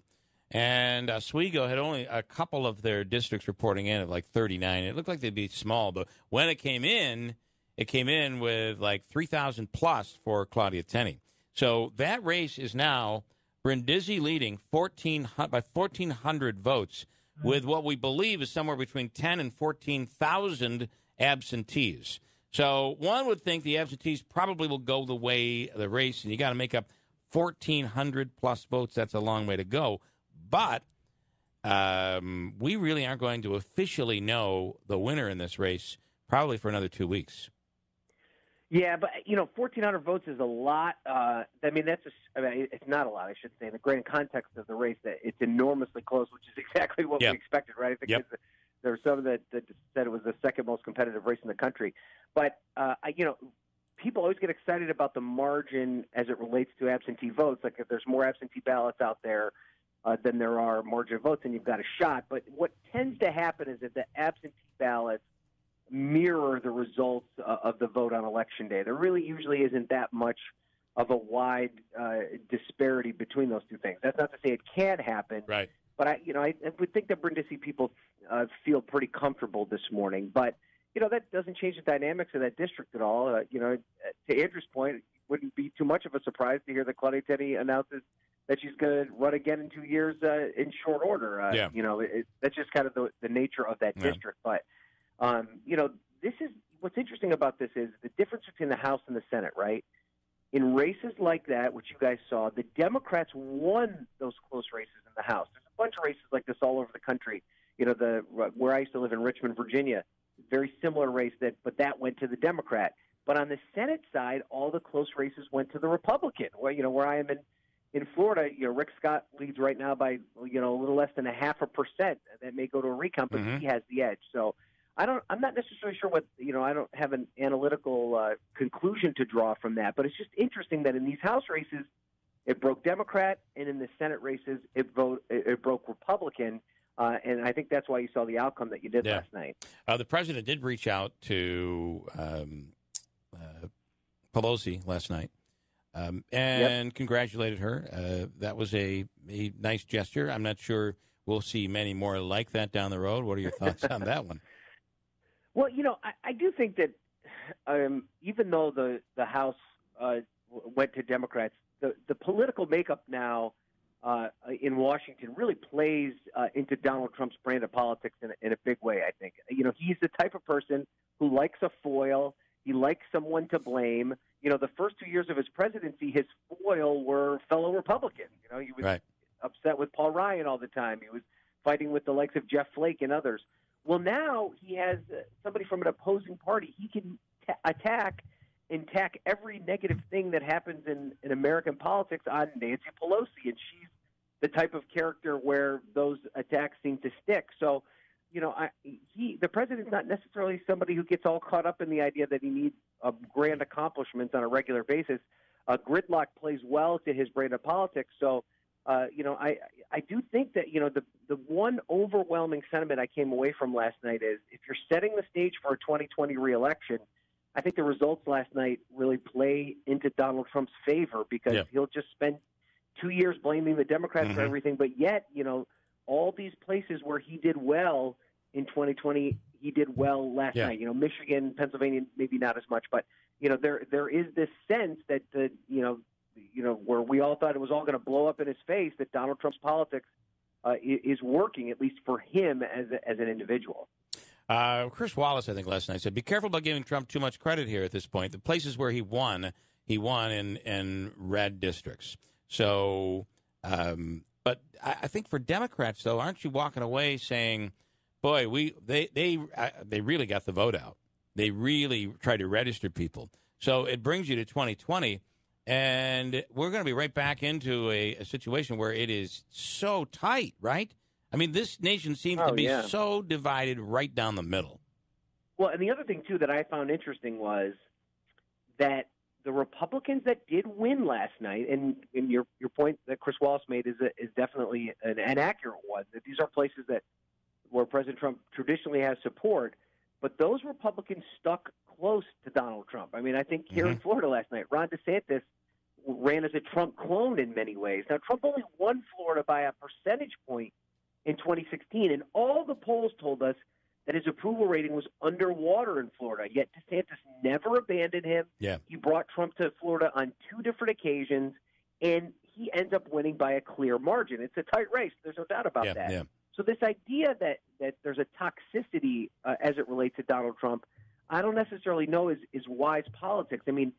A: And Oswego had only a couple of their districts reporting in at like 39. It looked like they'd be small, but when it came in with like 3,000 plus for Claudia Tenney. So that race is now Brindisi leading by 1,400 votes with what we believe is somewhere between 10 and 14,000 absentees. So one would think the absentees probably will go the way of the race, and you got to make up 1,400 plus votes. That's a long way to go. But we really aren't going to officially know the winner in this race probably for another 2 weeks.
M: Yeah, but 1,400 votes is a lot. It's not a lot, I should say, in the grand context of the race. That it's enormously close, which is exactly what we expected, right? I think there were some that said it was the second most competitive race in the country. But people always get excited about the margin as it relates to absentee votes. Like if there's more absentee ballots out there than there are margin of votes, and you've got a shot. But what tends to happen is that the absentee ballots mirror the results of the vote on Election Day. There really usually isn't that much of a wide disparity between those two things. That's not to say it can't happen,
A: right?
M: But I would think that Brindisi people feel pretty comfortable this morning. But that doesn't change the dynamics of that district at all. To Andrew's point, it wouldn't be too much of a surprise to hear that Claudia Tenney announces that she's going to run again in 2 years in short order. That's just kind of the nature of that district. But this is what's interesting about this is the difference between the House and the Senate, right? In races like that, which you guys saw, the Democrats won those close races in the House. There's a bunch of races like this all over the country. Where I used to live in Richmond, Virginia, very similar race, but that went to the Democrat. But on the Senate side, all the close races went to the Republican. Where I am in Florida, Rick Scott leads right now by a little less than 0.5%. That may go to a recount, but he has the edge. So I'm not necessarily sure what I don't have an analytical conclusion to draw from that. But it's just interesting that in these House races, it broke Democrat, and in the Senate races, it broke Republican. And I think that's why you saw the outcome that you did last night.
A: The president did reach out to Pelosi last night and congratulated her. That was a nice gesture. I'm not sure we'll see many more like that down the road. What are your thoughts on that one?
M: Well, I do think that even though the House went to Democrats, the political makeup now in Washington really plays into Donald Trump's brand of politics in a big way, I think. He's the type of person who likes a foil. He likes someone to blame. The first 2 years of his presidency, his foil were fellow Republicans. He was upset with Paul Ryan all the time. He was fighting with the likes of Jeff Flake and others. Well, now he has somebody from an opposing party. He can attack every negative thing that happens in American politics on Nancy Pelosi, and she's the type of character where those attacks seem to stick. So, the president's not necessarily somebody who gets all caught up in the idea that he needs grand accomplishments on a regular basis. Gridlock plays well to his brand of politics. So, I do think that, the one overwhelming sentiment I came away from last night is if you're setting the stage for a 2020 reelection, I think the results last night really play into Donald Trump's favor because he'll just spend 2 years blaming the Democrats for everything. But yet, all these places where he did well in 2020, he did well last night. Michigan, Pennsylvania, maybe not as much, but there is this sense that where we all thought it was all going to blow up in his face, that Donald Trump's politics is working, at least for him as an individual.
A: Chris Wallace, I think, last night said, be careful about giving Trump too much credit here at this point. The places where he won in red districts. So, but I think for Democrats, though, aren't you walking away saying, boy, they really got the vote out. They really tried to register people. So it brings you to 2020, and we're going to be right back into a situation where it is so tight, right? I mean, this nation seems to be so divided right down the middle.
M: Well, and the other thing, too, that I found interesting was that the Republicans that did win last night, and your point that Chris Wallace made is definitely an accurate one, that these are places where President Trump traditionally has support, but those Republicans stuck close to Donald Trump. I mean, I think here in Florida last night, Ron DeSantis ran as a Trump clone in many ways. Now, Trump only won Florida by a percentage point in 2016, and all the polls told us that his approval rating was underwater in Florida, yet DeSantis never abandoned him.
A: Yeah.
M: He brought Trump to Florida on 2 different occasions, and he ends up winning by a clear margin. It's a tight race. There's no doubt about that.
A: Yeah.
M: So this idea that there's a toxicity as it relates to Donald Trump, I don't necessarily know is wise politics. I mean,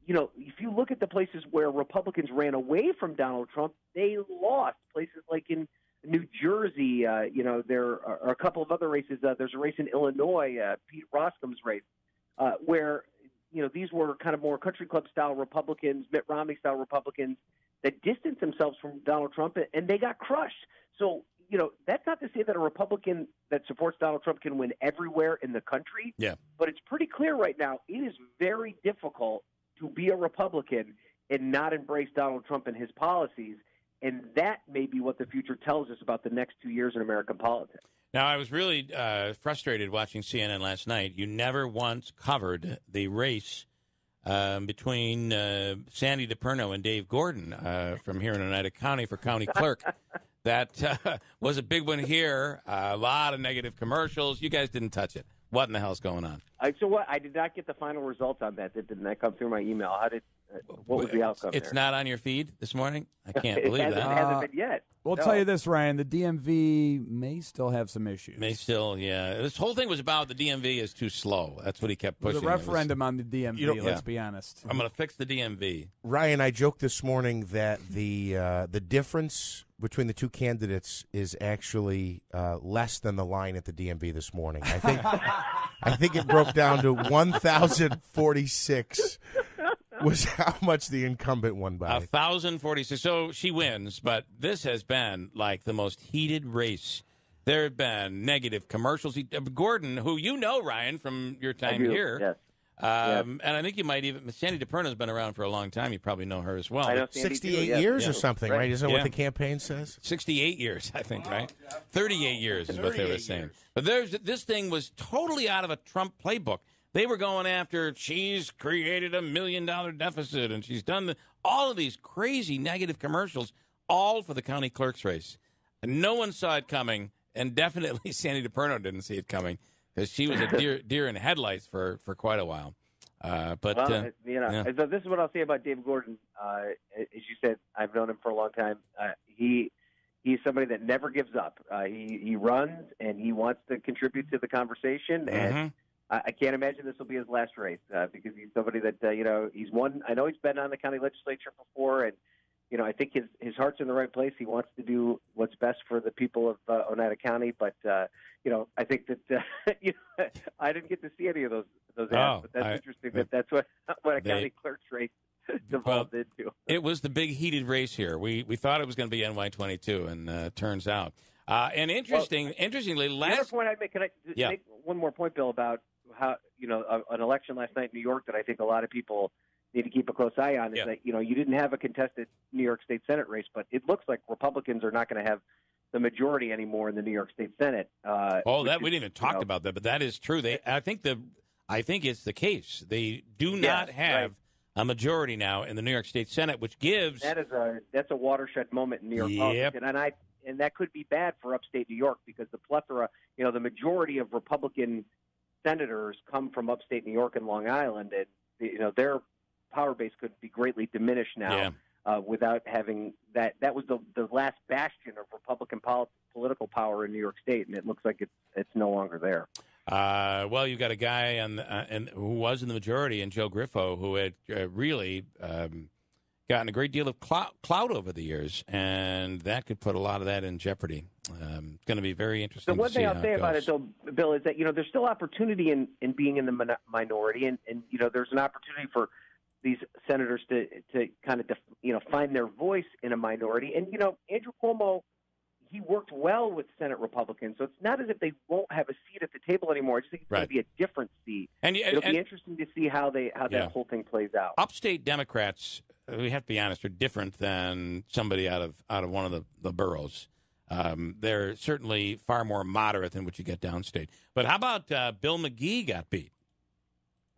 M: if you look at the places where Republicans ran away from Donald Trump, they lost. Places like in New Jersey, there are a couple of other races. There's a race in Illinois, Pete Rostam's race, where, these were kind of more country club style Republicans, Mitt Romney style Republicans that distanced themselves from Donald Trump, and they got crushed. So, that's not to say that a Republican that supports Donald Trump can win everywhere in the country.
A: Yeah.
M: But it's pretty clear right now it is very difficult to be a Republican and not embrace Donald Trump and his policies. And that may be what the future tells us about the next 2 years in American politics.
A: Now, I was really frustrated watching CNN last night. You never once covered the race between Sandy DePerno and Dave Gordon from here in Oneida County for county clerk. That was a big one here. A lot of negative commercials. You guys didn't touch it. What in the hell's going on?
M: So what? I did not get the final results on that. Didn't that come through my email? What was the outcome?
A: It's not on your feed this morning? I can't believe
M: that. It hasn't been yet.
B: We'll tell you this, Ryan. The DMV may still have some issues.
A: May still, yeah. This whole thing was about the DMV is too slow. That's what he kept pushing.
B: The referendum on the DMV, let's be honest.
A: I'm going to fix the DMV.
C: Ryan, I joked this morning that the difference between the two candidates is actually less than the line at the DMV this morning. I think it broke down to 1,046 was how much the incumbent won by.
A: 1,046. So she wins, but this has been like the most heated race. There have been negative commercials. Gordon, who you know, Ryan, from your time here.
M: Yes.
A: And I think you might even, Sandy DePerno's been around for a long time. You probably know her as well.
C: I know 68 years or something, right? Isn't that what the campaign says?
A: 68 years, I think, right? 38 years is what they were saying. But this thing was totally out of a Trump playbook. They were going after, she's created $1 million deficit, and she's done all of these crazy negative commercials, all for the county clerk's race. And no one saw it coming, and definitely Sandy DePerno didn't see it coming, because she was a deer in headlights for quite a while. So
M: this is what I'll say about Dave Gordon. As you said, I've known him for a long time. He's somebody that never gives up. He runs, and he wants to contribute to the conversation, and I can't imagine this will be his last race because he's somebody that, he's won. I know he's been on the county legislature before, and, I think his heart's in the right place. He wants to do what's best for the people of Oneida County. But, I think that, I didn't get to see any of those ads, but that's interesting that's what a county clerk's race devolved into.
A: It was the big heated race here. We thought it was going to be NY22, and turns out. And interestingly,
M: the other point I'd make, can I make one more point, Bill, about how, an election last night in New York that I think a lot of people need to keep a close eye on is that, you didn't have a contested New York State Senate race, but it looks like Republicans are not going to have the majority anymore in the New York State Senate.
A: We didn't even talk about that, but that is true. I think it's the case. They do not have a majority now in the New York State Senate, which gives
M: that's a watershed moment in New York politics, and that could be bad for upstate New York because the plethora, the majority of Republican senators come from upstate New York and Long Island, and their power base could be greatly diminished now without having that. That was the last bastion of Republican political power in New York State, and it looks like it's no longer there.
A: Well, you've got a guy who was in the majority, and Joe Griffo, who had really gotten a great deal of clout over the years, and that could put a lot of that in jeopardy. It's going to be very interesting.
M: The one
A: to see
M: thing I'll say about it, though, Bill, is that there's still opportunity in being in the minority, and there's an opportunity for these senators to kind of find their voice in a minority. And Andrew Cuomo, he worked well with Senate Republicans, so it's not as if they won't have a seat at the table anymore. I just think it's going to be a different seat. And it'll be interesting to see how that whole thing plays out.
A: Upstate Democrats, we have to be honest, are different than somebody out of one of the boroughs. They're certainly far more moderate than what you get downstate. But how about Bill McGee got beat?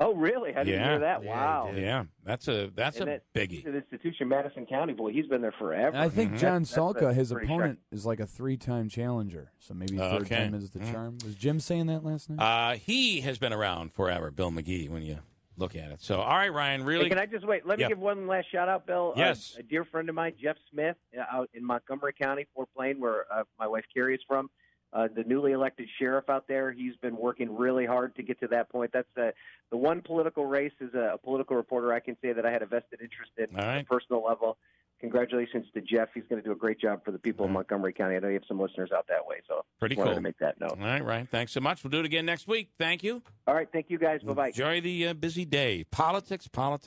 M: Oh, really? I didn't hear that. Wow.
A: Yeah, that's a biggie.
M: The institution, Madison County, boy, he's been there forever.
B: And I think John Salka, his opponent, is like a 3-time challenger. So maybe third time is the charm. Was Jim saying that last night?
A: He has been around forever, Bill McGee, when you look at it. So, all right, Ryan, really.
M: Hey, can I just wait? Let me give one last shout-out, Bill.
A: Yes.
M: A dear friend of mine, Jeff Smith, out in Montgomery County, Fort Plain, where my wife Carrie is from. The newly elected sheriff out there, he's been working really hard to get to that point. That's the one political race as a political reporter I can say that I had a vested interest in on a personal level. Congratulations to Jeff. He's going to do a great job for the people of Montgomery County. I know you have some listeners out that way, so
A: pretty
M: wanted
A: cool
M: to make that note.
A: All right, Ryan. Thanks so much. We'll do it again next week. Thank you.
M: All right. Thank you, guys. Bye-bye.
A: Enjoy the busy day. Politics. Time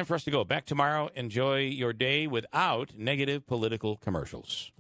A: for us to go. Back tomorrow. Enjoy your day without negative political commercials.